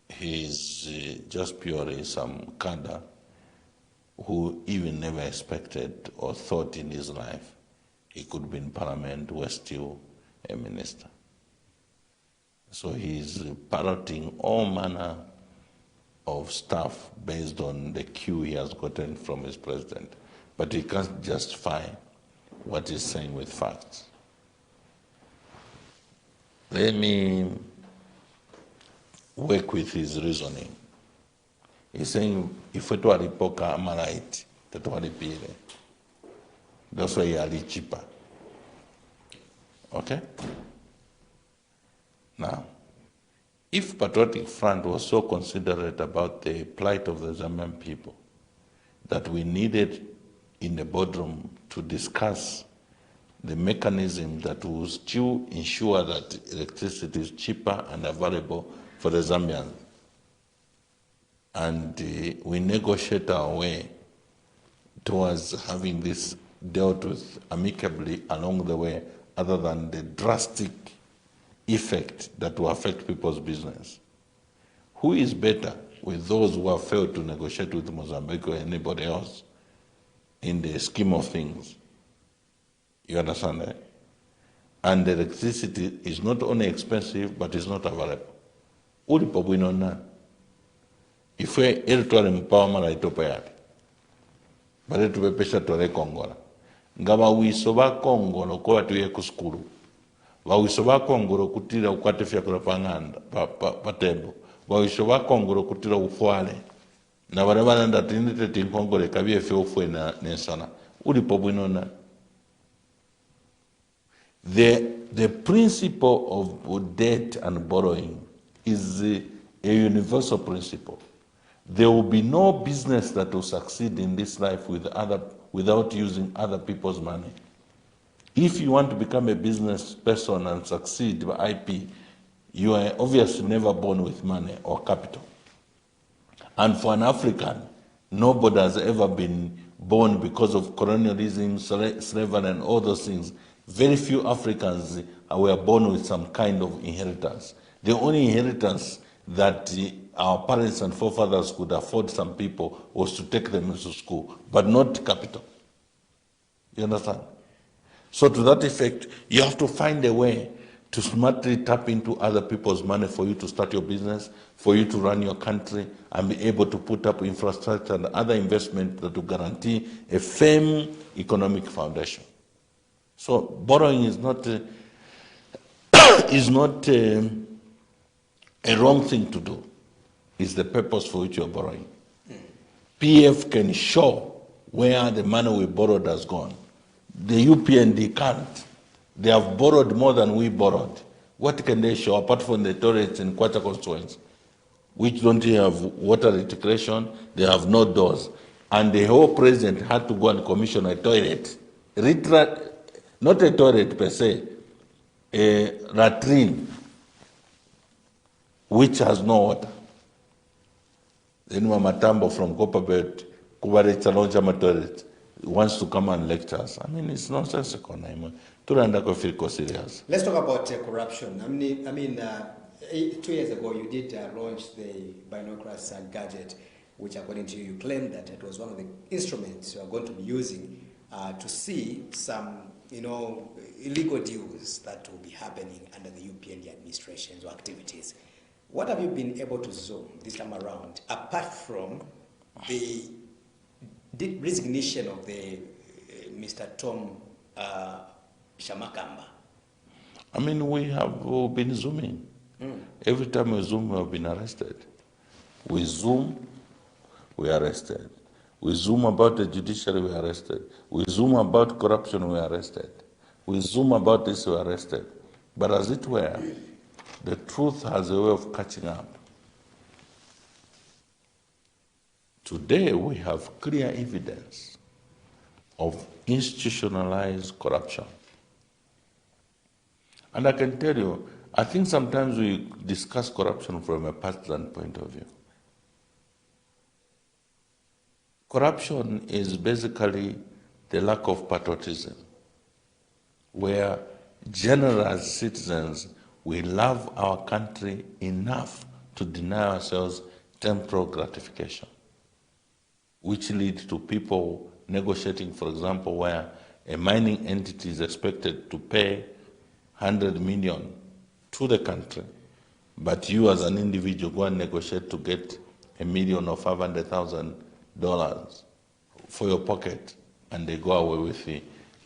He's just purely some cadre who even never expected or thought in his life he could be in parliament, was still a minister. So he's parroting all manner of stuff based on the cue he has gotten from his president. But he can't justify what he's saying with facts. Let me work with his reasoning. He's saying, if we were poker amalite, that was the that's why you are cheaper. Okay? Now, if Patriotic Front was so considerate about the plight of the Zambian people that we needed in the boardroom to discuss the mechanism that will still ensure that electricity is cheaper and available for the Zambians, and we negotiate our way towards having this dealt with amicably along the way, other than the drastic effect that will affect people's business. Who is better with those who have failed to negotiate with Mozambique or anybody else in the scheme of things? You understand that? And the electricity is not only expensive, but it's not available. Ulipo bwino na. Ife eritwale mpawamala itopa yali. Bale tubepesha tole Kongola. Ngaba wiso ba Kongolo kwa tuye kuskulu. Wawiso ba Kongolo kutira ukwate fyakula panganda, patembo. Wawiso ba Kongolo kutira ufwale. Na wale nda tinite tinkongole kabie fe ufwe na nensana. Ulipo bwino na. The principle of debt and borrowing is a universal principle. There will be no business that will succeed in this life without using other people's money. If you want to become a business person and succeed by IP, you are obviously never born with money or capital. And for an African, nobody has ever been born because of colonialism, slavery, and all those things. Very few Africans were born with some kind of inheritance. The only inheritance that our parents and forefathers could afford some people was to take them into school, but not capital. You understand? So to that effect, you have to find a way to smartly tap into other people's money for you to start your business, for you to run your country, and be able to put up infrastructure and other investment that will guarantee a firm economic foundation. So borrowing is not a wrong thing to do. It's the purpose for which you're borrowing. PF can show where the money we borrowed has gone. The UPND can't. They have borrowed more than we borrowed. What can they show apart from the toilets in Kwacha constituents, which don't have water reticulation, they have no doors. And the whole president had to go and commission a toilet. Not a toilet per se, a latrine, which has no water. Then Matambo from Copperbelt, Kubaret Chalonja toilet, wants to come and lecture us. I mean, it's nonsensical. Serious. Let's talk about corruption. I mean, 2 years ago you did launch the binoculars gadget, which according to you, you claimed that it was one of the instruments you are going to be using to see some, illegal deals that will be happening under the UPND administration's activities. What have you been able to zoom this time around, apart from the resignation of the Mr. Tom Shamakamba? I mean, we have been zooming. Every time we zoom, we have been arrested. We zoom, we are arrested. We zoom about the judiciary, we are arrested. We zoom about corruption, we are arrested. we zoom about this, we are arrested. But as it were, the truth has a way of catching up. Today, we have clear evidence of institutionalized corruption. And I can tell you, I think sometimes we discuss corruption from a partisan point of view. Corruption is basically the lack of patriotism, where generous citizens, we love our country enough to deny ourselves temporal gratification, which leads to people negotiating, for example, where a mining entity is expected to pay 100 million to the country, but you as an individual go and negotiate to get $1 million or $500,000 for your pocket, and they go away with the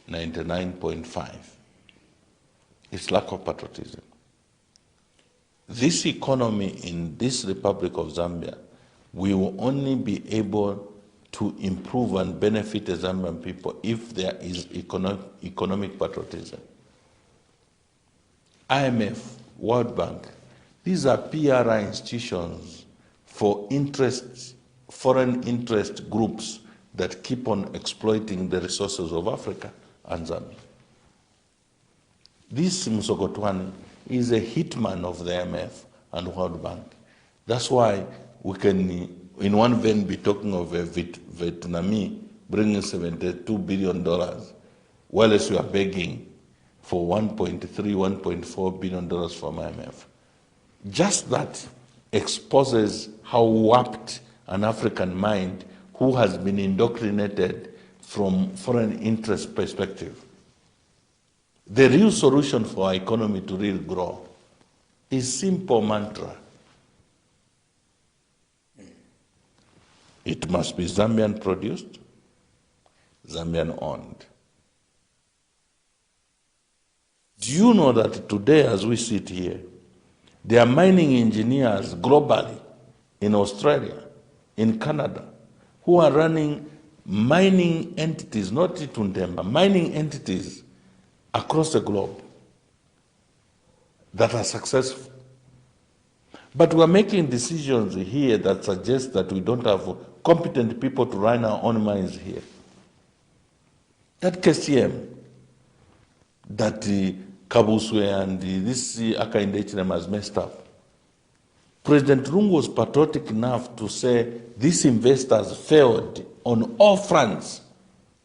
99.5. It's lack of patriotism. This economy in this Republic of Zambia, we will only be able to improve and benefit the Zambian people if there is economic patriotism. IMF, World Bank, these are PRI institutions for foreign interest groups that keep on exploiting the resources of Africa and Zambia. This Msogotwani is a hitman of the IMF and World Bank. That's why we can, in one vein, be talking of a Vietnamese bringing $72 billion, while as we are begging for $1.3, $1.4 billion from IMF. Just that exposes how warped an African mind who has been indoctrinated from foreign interest perspective. The real solution for our economy to really grow is simple mantra. It must be Zambian produced, Zambian owned. Do you know that today, as we sit here, there are mining engineers globally in Australia, in Canada, who are running mining entities, not Itundemba, mining entities across the globe that are successful. But we are making decisions here that suggest that we don't have competent people to run our own mines here. That KCM, that Kabuswe and this Akainde H&M has messed up. President Lungu was patriotic enough to say these investors failed on all fronts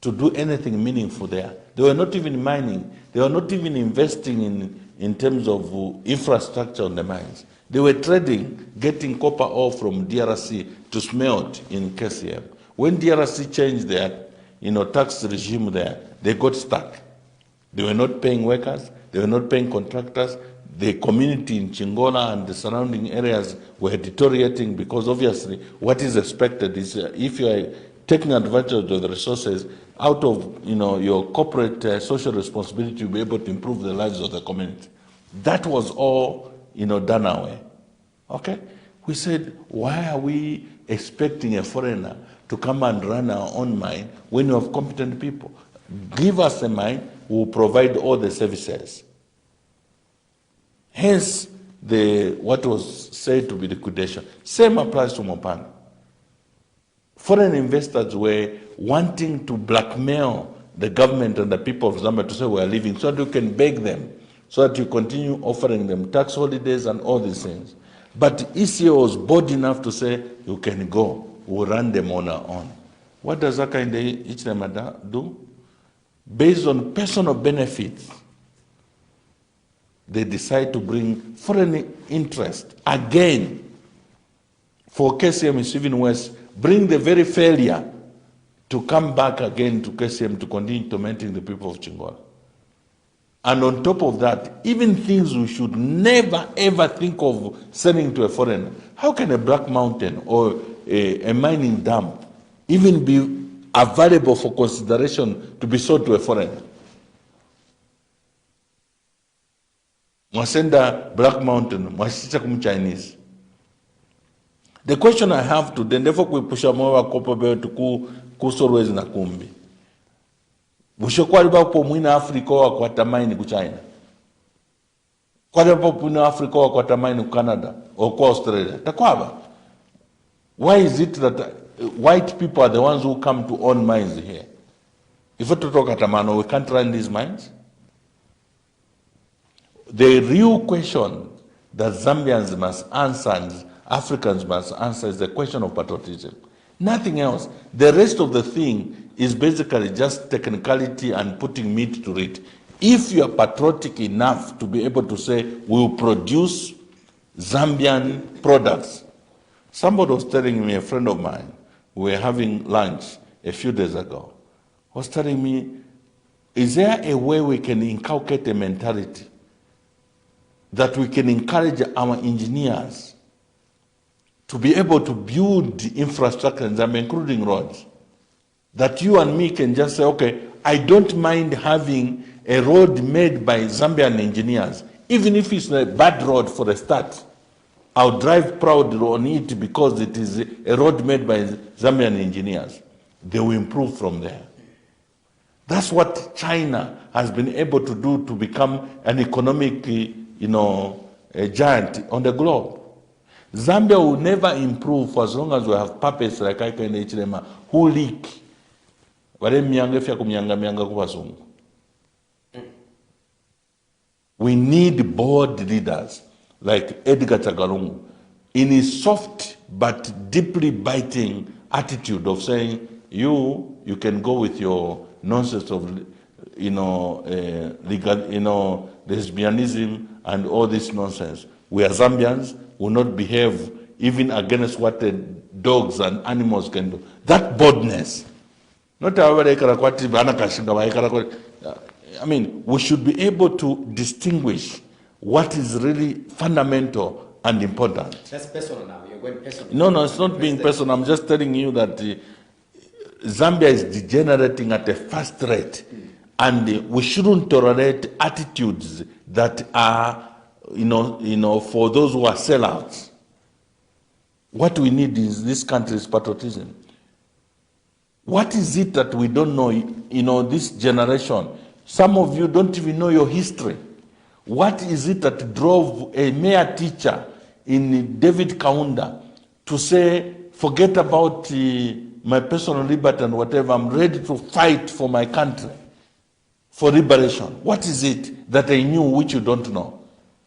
to do anything meaningful there. They were not even mining. They were not even investing in terms of infrastructure on the mines. They were trading, getting copper ore from DRC to smelt in KCM. When DRC changed their tax regime there, they got stuck. They were not paying workers. They were not paying contractors. The community in Chingola and the surrounding areas were deteriorating because obviously what is expected is if you are taking advantage of the resources out of your corporate social responsibility, you'll be able to improve the lives of the community. That was all done away. Okay? We said, why are we expecting a foreigner to come and run our own mine when you have competent people? Give us a mine, we'll provide all the services. Hence, what was said to be liquidation. Same applies to Mopani. Foreign investors were wanting to blackmail the government and the people of Zambia to say we are leaving so that you can beg them, so that you continue offering them tax holidays and all these things. But ECO was bold enough to say, you can go, we'll run them on our own. What does Akainde H&M do? Based on personal benefits, they decide to bring foreign interest again. For KCM, it's even worse. Bring the very failure to come back again to KCM to continue tormenting the people of Chingola. And on top of that, even things we should never ever think of sending to a foreigner. How can a Black Mountain or a mining dam even be available for consideration to be sold to a foreigner? Mwasenda Black Mountain, mwasisa kum Chinese. The question I have to then, therefore we push more copper belt to kusorwezi na kumbi. bushokwali bapo mwina Africa wakwata mine ku China. Kwali bapo mwina Africa wakwata mine ku Canada or ku Australia. Takwaba. Why is it that white people are the ones who come to own mines here? If we talk at Amano, we can't run these mines. The real question that Zambians must answer and Africans must answer is the question of patriotism. Nothing else. The rest of the thing is basically just technicality and putting meat to it. If you are patriotic enough to be able to say, we will produce Zambian products. Somebody was telling me, a friend of mine, we were having lunch a few days ago, was telling me, is there a way we can inculcate a mentality that we can encourage our engineers to be able to build infrastructure in Zambia, including roads, that you and me can just say, okay, I don't mind having a road made by Zambian engineers, even if it's a bad road for a start. I'll drive proud on it because it is a road made by Zambian engineers. They will improve from there. That's what China has been able to do to become an economic, a giant on the globe. Zambia will never improve for as long as we have puppets like Ika and Hichilema who leak. We need bold leaders like Edgar Tagalungu in his soft but deeply biting attitude of saying, you can go with your nonsense of, lesbianism and all this nonsense. We are Zambians, will not behave even against what the dogs and animals can do. That boldness. Not I mean, we should be able to distinguish what is really fundamental and important. That's personal now. You're going personal. No, it's not being personal. I'm just telling you that Zambia is degenerating at a fast rate, and we shouldn't tolerate attitudes that are, for those who are sellouts. What we need in this country is patriotism. What is it that we don't know? This generation. Some of you don't even know your history. What is it that drove a mere teacher in David Kaunda to say, forget about my personal liberty and whatever, I'm ready to fight for my country, for liberation? What is it that I knew which you don't know?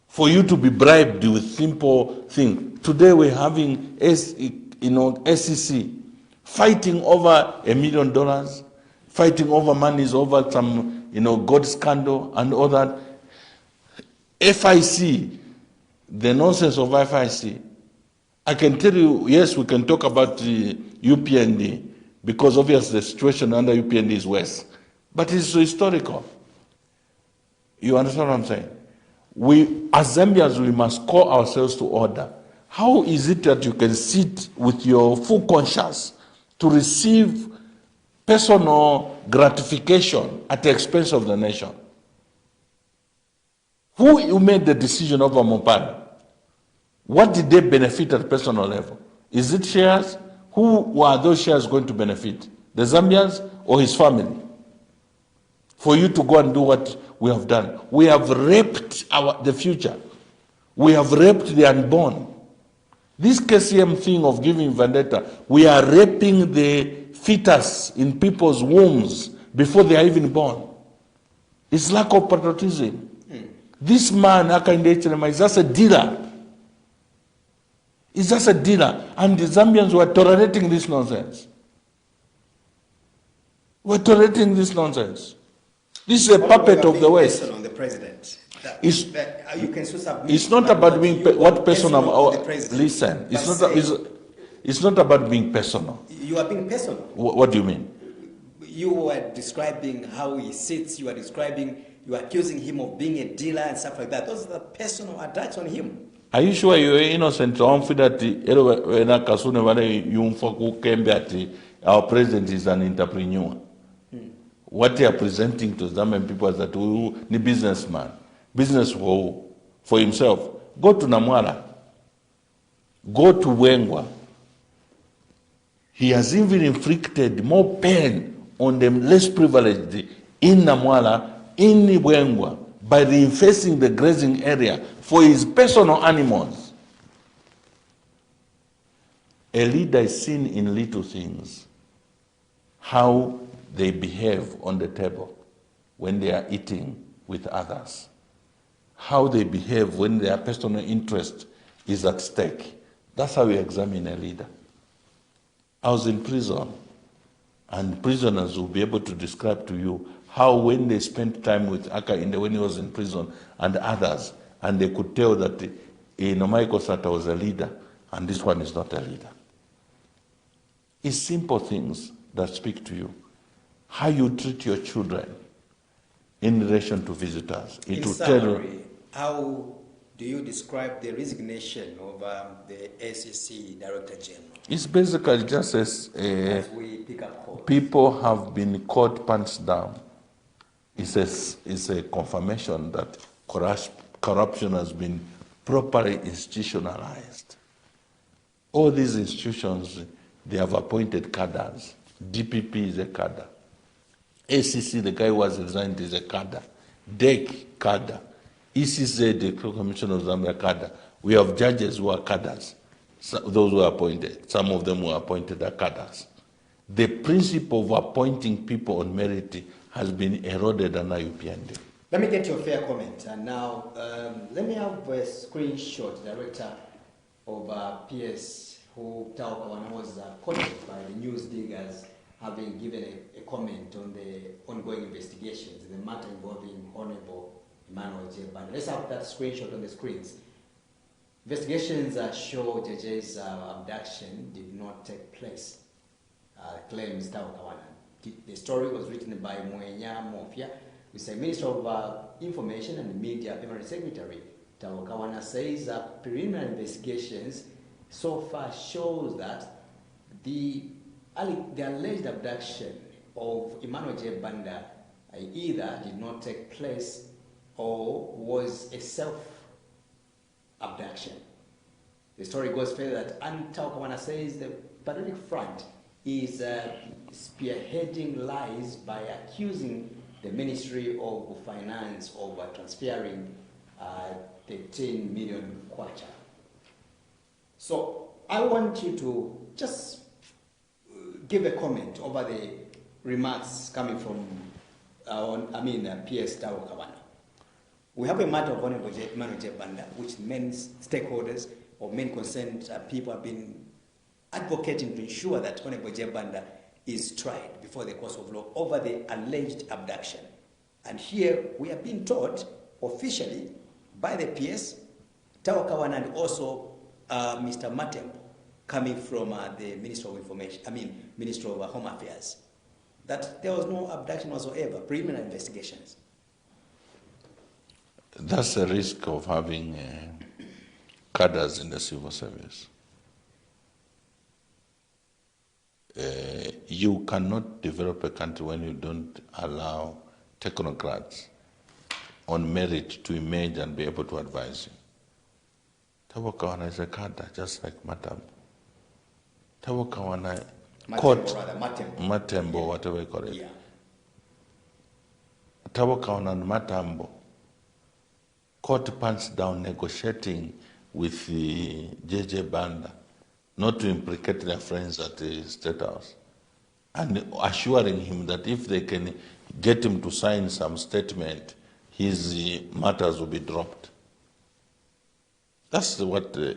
For you to be bribed with simple things. Today we're having SEC fighting over $1 million, fighting over monies over some gold scandal and all that. FIC, the nonsense of FIC. I can tell you, yes, we can talk about the UPND because obviously the situation under UPND is worse, but it's historical. You understand what I'm saying? We, as Zambians, we must call ourselves to order. How is it that you can sit with your full conscience to receive personal gratification at the expense of the nation? Who made the decision over Mopani? What did they benefit at personal level? Is it shares? Who are those shares going to benefit? The Zambians or his family? For you to go and do what we have done. We have raped the future. We have raped the unborn. This KCM thing of giving vendetta, we are raping the fetus in people's wombs before they are even born. It's lack of patriotism. This man, Nakachinda, is just a dealer. He's just a dealer. And the Zambians were tolerating this nonsense. We're tolerating this nonsense. This is a puppet of the West. On the president. It's not about being what personal. Listen, it's not about being personal. You are being personal. What do you mean? You were describing how he sits. You are accusing him of being a dealer and stuff like that. Those are the personal attacks on him. Are you sure you're innocent? Our president is an entrepreneur. What they are presenting to Zambian people is that we need businessman. Business for himself. Go to Namwara. Go to Wengwa. He has even inflicted more pain on the less privileged in Namwala, in Nibwengwa, by reinforcing the grazing area for his personal animals. A leader is seen in little things, how they behave on the table when they are eating with others, how they behave when their personal interest is at stake. That's how we examine a leader. I was in prison, and prisoners will be able to describe to you how when they spent time with Hakainde when he was in prison and others, and they could tell that Michael Sata was a leader, and this one is not a leader. It's simple things that speak to you. How you treat your children in relation to visitors. In summary, how do you describe the resignation of the ACC Director General? It's basically just as we pick up calls. People have been caught pants down. It's a confirmation that corruption has been properly institutionalized. All these institutions, they have appointed cadres. DPP is a cadre. ACC, the guy who was resigned, is a cadre. DEC, cadre. ECZ, the Commissioners of Zambia, cadre. We have judges who are cadres. So those who are appointed, some of them were appointed as cadres. The principle of appointing people on merit has been eroded under UPND. Let me get your fair comment. And now, let me have a screenshot, Director of PS, who Taukawana was quoted by the news diggers having given a comment on the ongoing investigations, the matter involving Honorable Emmanuel Jebanda. Let's have that screenshot on the screens. Investigations show JJ's abduction did not take place, claims Taukawana. The story was written by Mwenya Mofia, who is a Minister of Information and Media Permanent Secretary. Taukawana says preliminary investigations so far shows that the alleged abduction of Emmanuel Jebanda either did not take place or was a self-abduction. The story goes further that Taukawana says the Patriotic Front is spearheading lies by accusing the Ministry of Finance of transferring 13 million kwacha. So I want you to just give a comment over the remarks coming from PS Taukawana. We have a matter of Honorable Emmanuel Jebanda, which many stakeholders or many concerned people have been advocating to ensure that Honorable Jebanda is tried before the courts of law over the alleged abduction. And here we have been told officially by the PS, Taukawana, and also Mr. Matembo, coming from the Minister of Information, Minister of Home Affairs, that there was no abduction whatsoever, preliminary investigations. That's the risk of having cadres in the civil service. You cannot develop a country when you don't allow technocrats on merit to emerge and be able to advise you. Taukawana is a cadre, just like Matembo. Taukawana court, Matembo, whatever you call it. Yeah. Taukawana and Matembo court pants down negotiating with the JJ Banda not to implicate their friends at the State House, and assuring him that if they can get him to sign some statement, his matters will be dropped. That's what the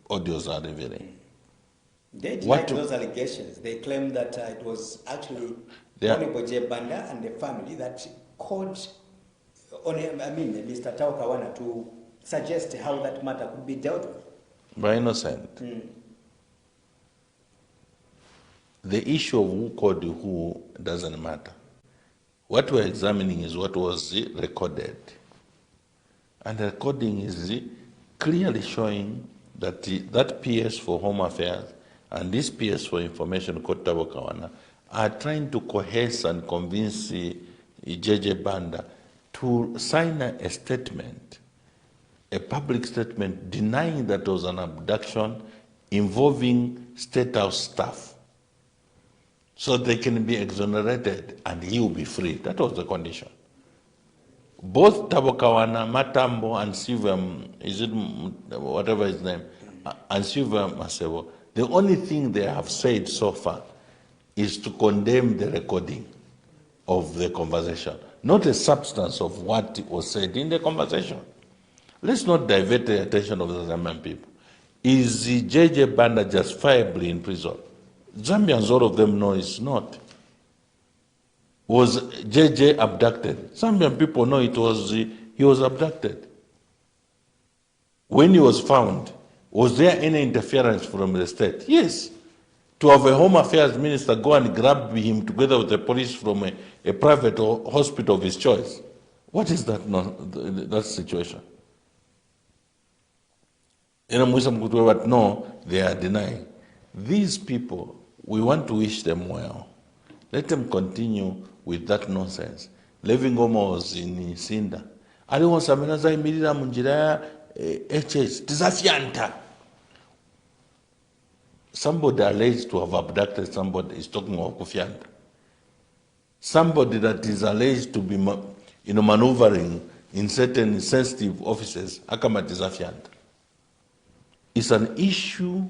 audios are revealing. They denied those allegations. They claim that it was actually Honorable Jebanda and the family that called Mr. Taukawana to suggest how that matter could be dealt with. By innocent. The issue of who called who doesn't matter. What we're examining is what was recorded. And the recording is clearly showing that that PS for Home Affairs and this PS for Information called Taukawana are trying to coerce and convince JJ Banda to sign a statement, a public statement denying that there was an abduction involving State House staff. so they can be exonerated and he will be free. That was the condition. Both Tabokawana, Matambo, and Silva, whatever his name, and Silva Masebo, the only thing they have said so far is to condemn the recording of the conversation, not the substance of what was said in the conversation. Let's not divert the attention of the Zambian people. Is J.J. Banda justifiably in prison? Zambians, all of them know it's not. Was J.J. abducted? Zambian people know he was abducted. When he was found, was there any interference from the state? Yes. To have a Home Affairs minister go and grab him together with the police from a private hospital of his choice. What is that situation? But no, they are denying. These people, we want to wish them well. Let them continue with that nonsense. Living almost in Sinda. I don't want some imirira munjira HS tizafianta. Somebody alleged to have abducted somebody is talking about kufianta. Somebody that is alleged to be maneuvering in certain sensitive offices, akamatizafianta. It's an issue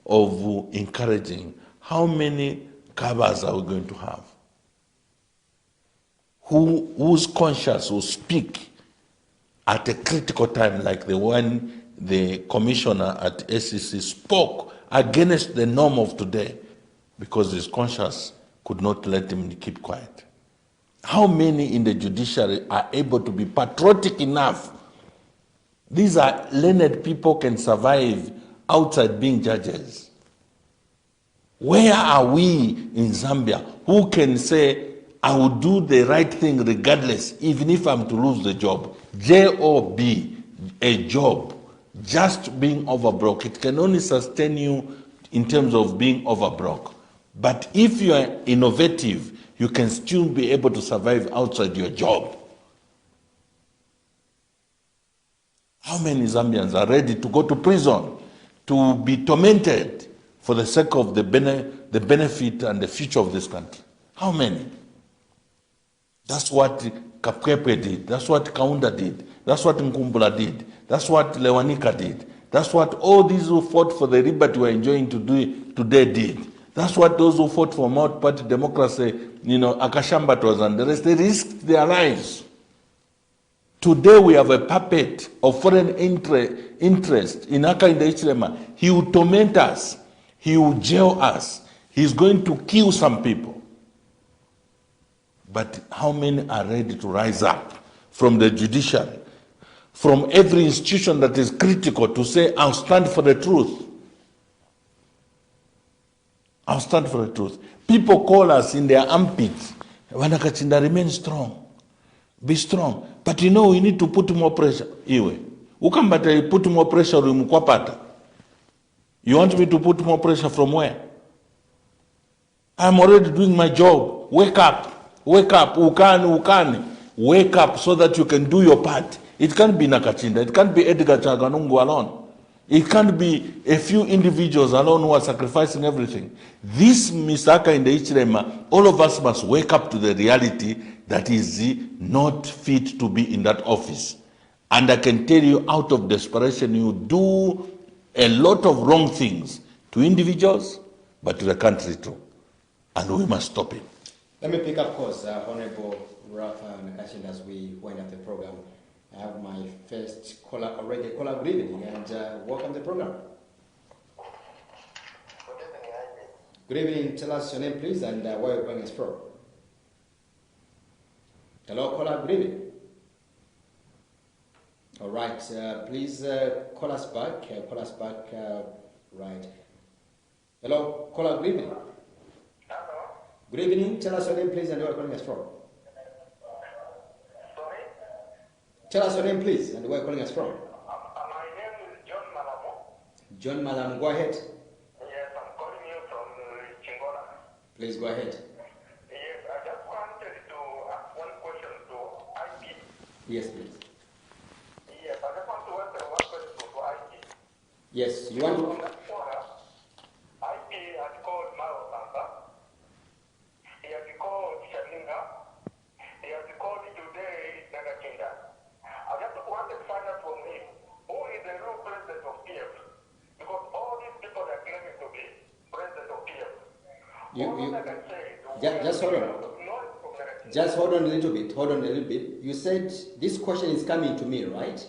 of encouraging. How many covers are we going to have? Whose conscience will speak at a critical time like the one the commissioner at SEC spoke against the norm of today because his conscience could not let him keep quiet? How many in the judiciary are able to be patriotic enough? These are learned people can survive outside being judges. Where are we in Zambia who can say, I will do the right thing regardless, even if I'm to lose the job? Job, a job, just being overbroke. It can only sustain you in terms of being overbroke. But if you are innovative, you can still be able to survive outside your job. How many Zambians are ready to go to prison, to be tormented for the sake of the benefit and the future of this country? How many? That's what Kapkepe did. That's what Kaunda did. That's what Nkumbula did. That's what Lewanika did. That's what all these who fought for the liberty we're enjoying today did. That's what those who fought for multi-party democracy, Akashambatos and the rest, they risked their lives. Today we have a puppet of foreign interest in Hakainde Hichilema. He will torment us. He will jail us. He's going to kill some people. But how many are ready to rise up from the judiciary, from every institution that is critical, to say, I'll stand for the truth? I'll stand for the truth. People call us in their armpits. Nakachinda, remain strong. Be strong. But we need to put more pressure. Iwe. Ukambata put more pressure in Mkwapata. You want me to put more pressure from where? I'm already doing my job. Wake up. Wake up. Ukani. Wake up so that you can do your part. It can't be Nakachinda. It can't be Edgar Chaganungu alone. It can't be a few individuals alone who are sacrificing everything. This Misaka in the Ichilema, all of us must wake up to the reality that is not fit to be in that office. And I can tell you, out of desperation, you do a lot of wrong things to individuals, but to the country too. And we must stop it. Let me pick up course, Honorable Raphael Nakachinda, as we wind up the program. I have my first caller already. Caller, good evening, and welcome to the program. Good evening. Tell us your name, please, and where you're calling us from. Hello, caller. Good evening. All right. Please call us back. Right. Hello, caller. Good evening. Hello. Good evening. Tell us your name, please, and where you're calling us from. Tell us your name, please, and where you're calling us from. My name is John Malamo. John Malam, go ahead. Yes, I'm calling you from Chingola. Please go ahead. Yes, I just wanted to ask one question to IP. Yes, please. Yes, I just want to ask one question to IP. Yes, you want On to... that corner, IP had called Mao Samba You, All I can say is just hold on. Just hold on a little bit. Hold on a little bit. You said this question is coming to me, right? Yes,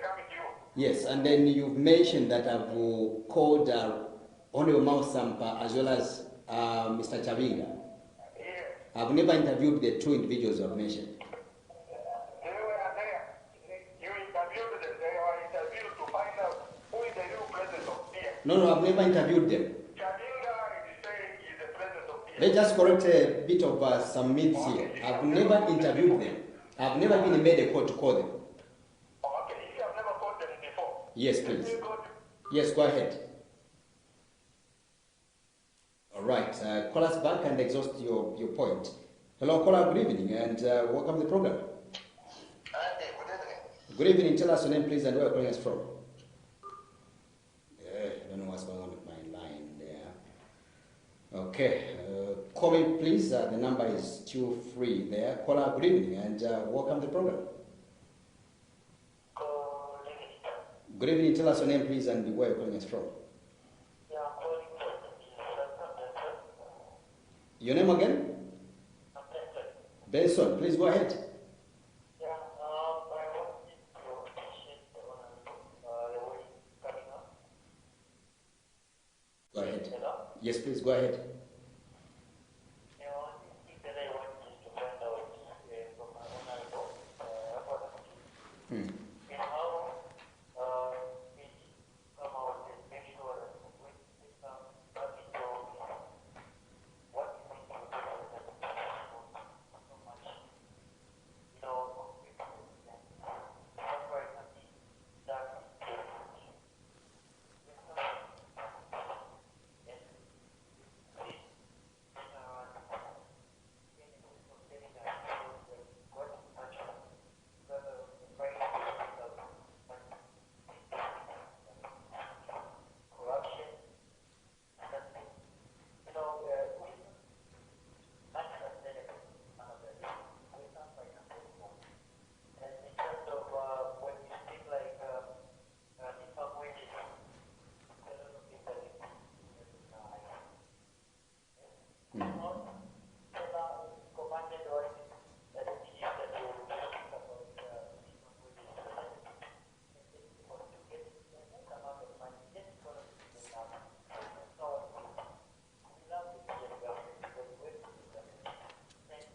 coming to you. Yes, and then you've mentioned that I've called Honorable Mausampa as well as Mr. Chavinga. Yes. I've never interviewed the two individuals you have mentioned. They were there. You interviewed them. They were interviewed to find out who is the real president of PF. No, I've never interviewed them. Chavinga is saying he's the president of PF. Let's just correct a bit of some myths here. I've never interviewed them. I've never been made a call to call them. Okay, if you have never called them before. Yes, please. Yes, go ahead. All right, call us back and exhaust your point. Hello, caller, good evening, and welcome to the program. Good evening. Good evening, tell us your name, please, and where you're calling us from. I don't know what's going on with my line there. Okay, call me, please. The number is still free there. Caller, good evening, and welcome to the program. Good evening, tell us your name, please, and where you're calling us from. Your name again? Benson, please go ahead. Go ahead. Yes, please go ahead.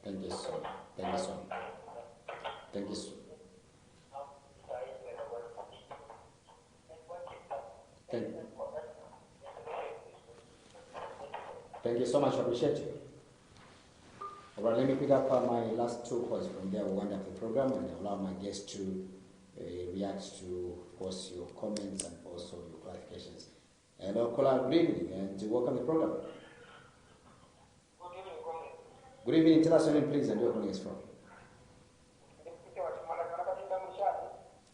Thank you so much. Thank you so much. Thank you so Thank you so much. I appreciate you. All right, let me pick up my last two calls from there. We'll wind up the program and allow my guests to react to, of course, your comments and also your clarifications. Hello, caller, good evening, and welcome to the program. Good evening, tell us your name, please, and where you're calling us from.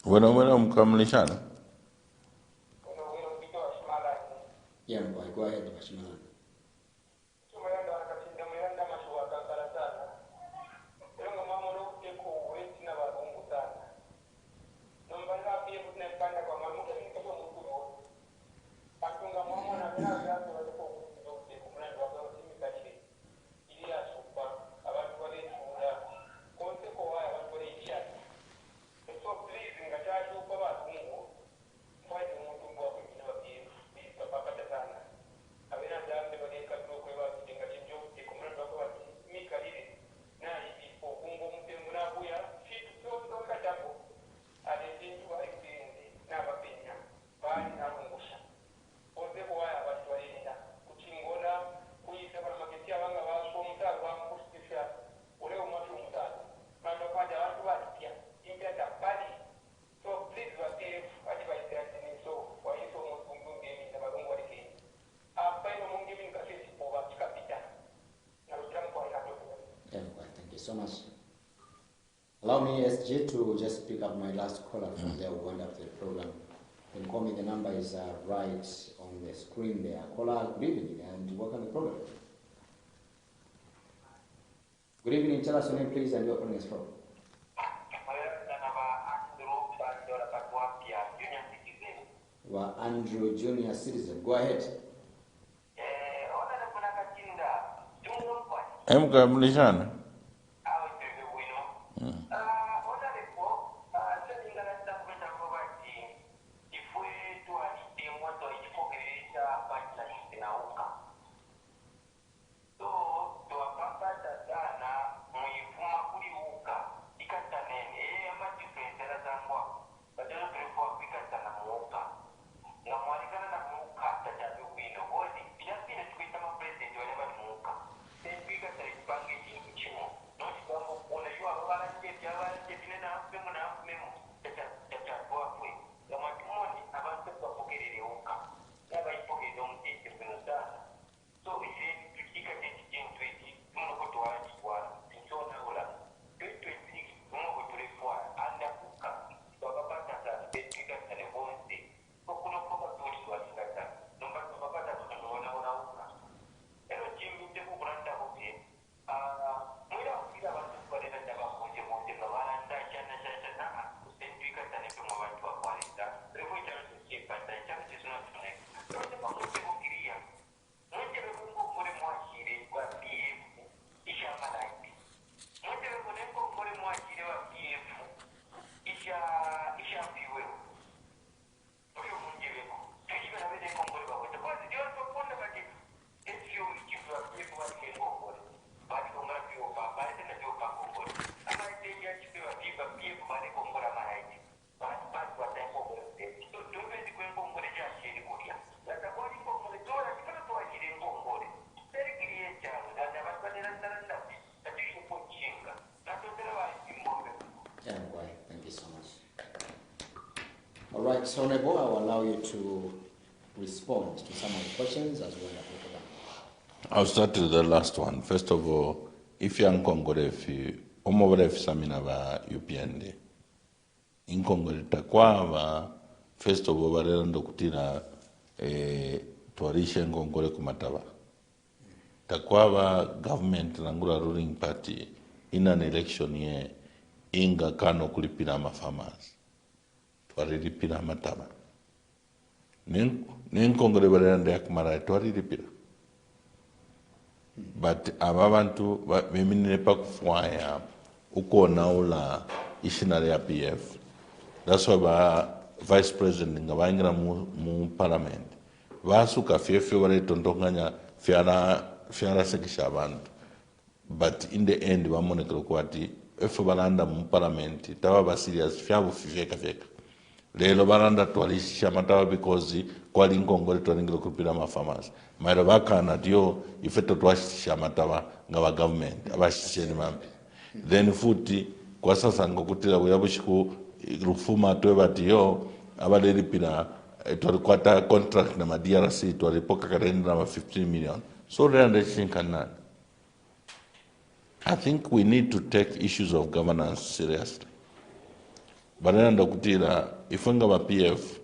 When mkamilishana. Yeah, boy, go ahead, Mashimala. So much. Allow me, SJ, to just pick up my last caller from there. We'll wind up the program. You can call me, the number is right on the screen there. Caller, good evening, and welcome to the program. Good evening, tell us your name, please, and where you're calling us from. Andrew, Junior Citizen. Go ahead. Mkamilishana. All right, so Honorable, I will allow you to respond to some of the questions as well. I'll start with the last one. First of all, if you're in Congo, if you samina ba UPND, in Congo, takwava, first of all, barendo kutira tuarisha ngongole kumataba. Takwava government nangura ruling party in an election year inga kano kulipira farmers. Tuariripira mataba. Nin Congo de barendo yakumara tuariripira. But ababantu memine pa kufwaya uko naula ishinari ya PF. That's why ba vice president ngabangira mu parliament. Vasuka fefe wale tontonganya fiara sekisha abantu. But in the end bamone krokwati efe balanda mu parliament tawa ba serious fiabu fifeka. Lelo baranda twalisha matawa because kwali ngongole twaningiro kupira farmers. Mairo bakana dio ifeto twashisha matawa ngawa government abashisheni mambi. Then futi kwa sasa ngokutira buyabushiku rufuma twebatiyo abaleripira twalikwata contract na DRC twalipoka karenda na 15 million. So I think we need to take issues of governance seriously. Barenda kutira ifunga ba PF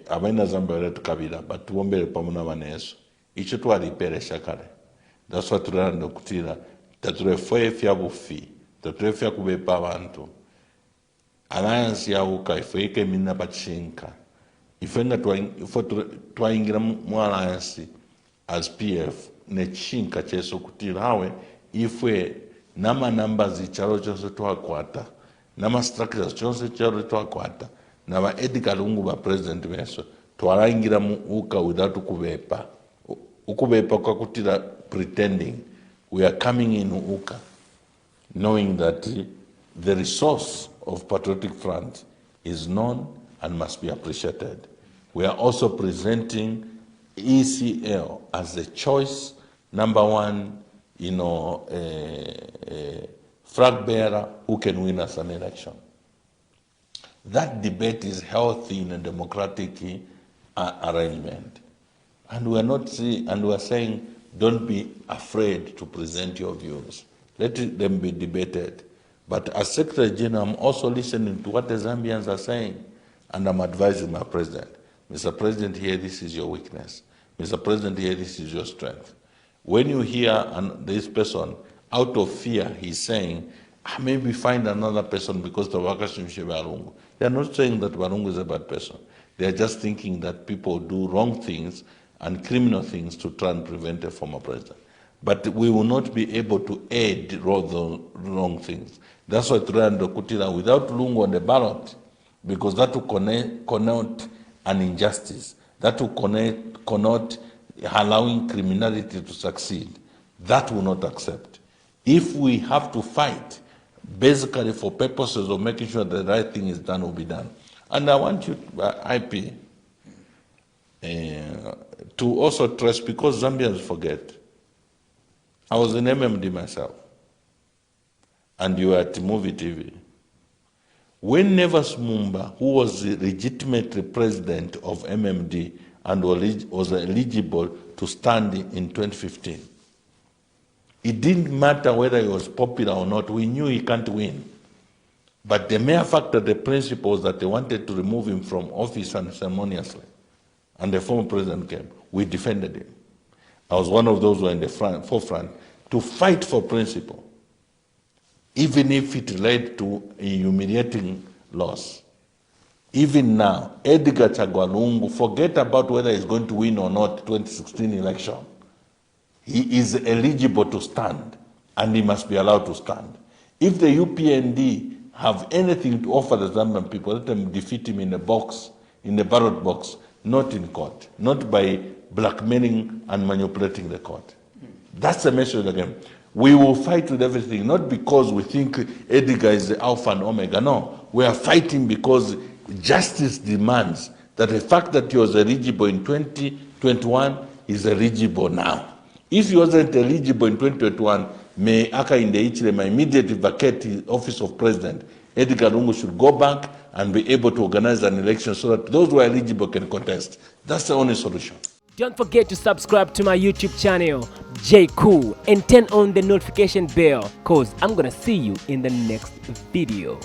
abaina Zambia letu kabila but tuombele pamuna maneso icho twalipere shakare. That's what turanda kutira taturefoye fyabufi taturefoye kubepa abantu alliance ya uka ifeke mina pachinka ifenga twaingira mu alliance as PF ne chinka cheso kutira hawe ifwe nama numbers ichalo chose twakwata nama structures chose chalo twakwata na ba Edgar Lungu ba president beso twarangira mu uka without kubepa ukubepa kwa kutira pretending we are coming in uka knowing that the resource of Patriotic Front is known and must be appreciated. We are also presenting ECL as the choice number one, flag bearer who can win us an election. That debate is healthy in a democratic arrangement. And we are saying, don't be afraid to present your views. Let them be debated. But as Secretary General, I'm also listening to what the Zambians are saying, and I'm advising my president. Mr. President, here, this is your weakness. Mr. President, here, this is your strength. When you hear this person, out of fear, he's saying, maybe find another person because the workers in Barungu. They are not saying that Barungu is a bad person. They are just thinking that people do wrong things and criminal things to try and prevent a former president. but we will not be able to aid the wrong things. That's why Turando Kutila, without Lungu on the ballot, because that will connote an injustice, that will connote allowing criminality to succeed. That will not accept. If we have to fight, basically for purposes of making sure the right thing is done, will be done. And I want you, IP, to also trust, because Zambians forget. I was in MMD myself, and you were at Movie TV. When Nevas Mumba, who was the legitimate president of MMD and was eligible to stand in 2015, it didn't matter whether he was popular or not. We knew he can't win. But the mere fact that the principles that they wanted to remove him from office unceremoniously, and the former president came, we defended him. I was one of those who were in the forefront to fight for principle, even if it led to a humiliating loss. Even now, Edgar Chagwa Lungu, forget about whether he's going to win or not 2016 election. He is eligible to stand, and he must be allowed to stand. If the UPND have anything to offer the Zambian people, let them defeat him in the box, in the ballot box, not in court, not by blackmailing and manipulating the court. That's the message again. We will fight with everything, not because we think Edgar is the alpha and omega. No, we are fighting because justice demands that the fact that he was eligible in 2021 is eligible now. If he wasn't eligible in 2021, may Aka in the Ichilema immediately vacate the office of president. Edgar Lungu should go back and be able to organize an election so that those who are eligible can contest. That's the only solution. Don't forget to subscribe to my YouTube channel, J Cool, and turn on the notification bell, cause I'm gonna see you in the next video.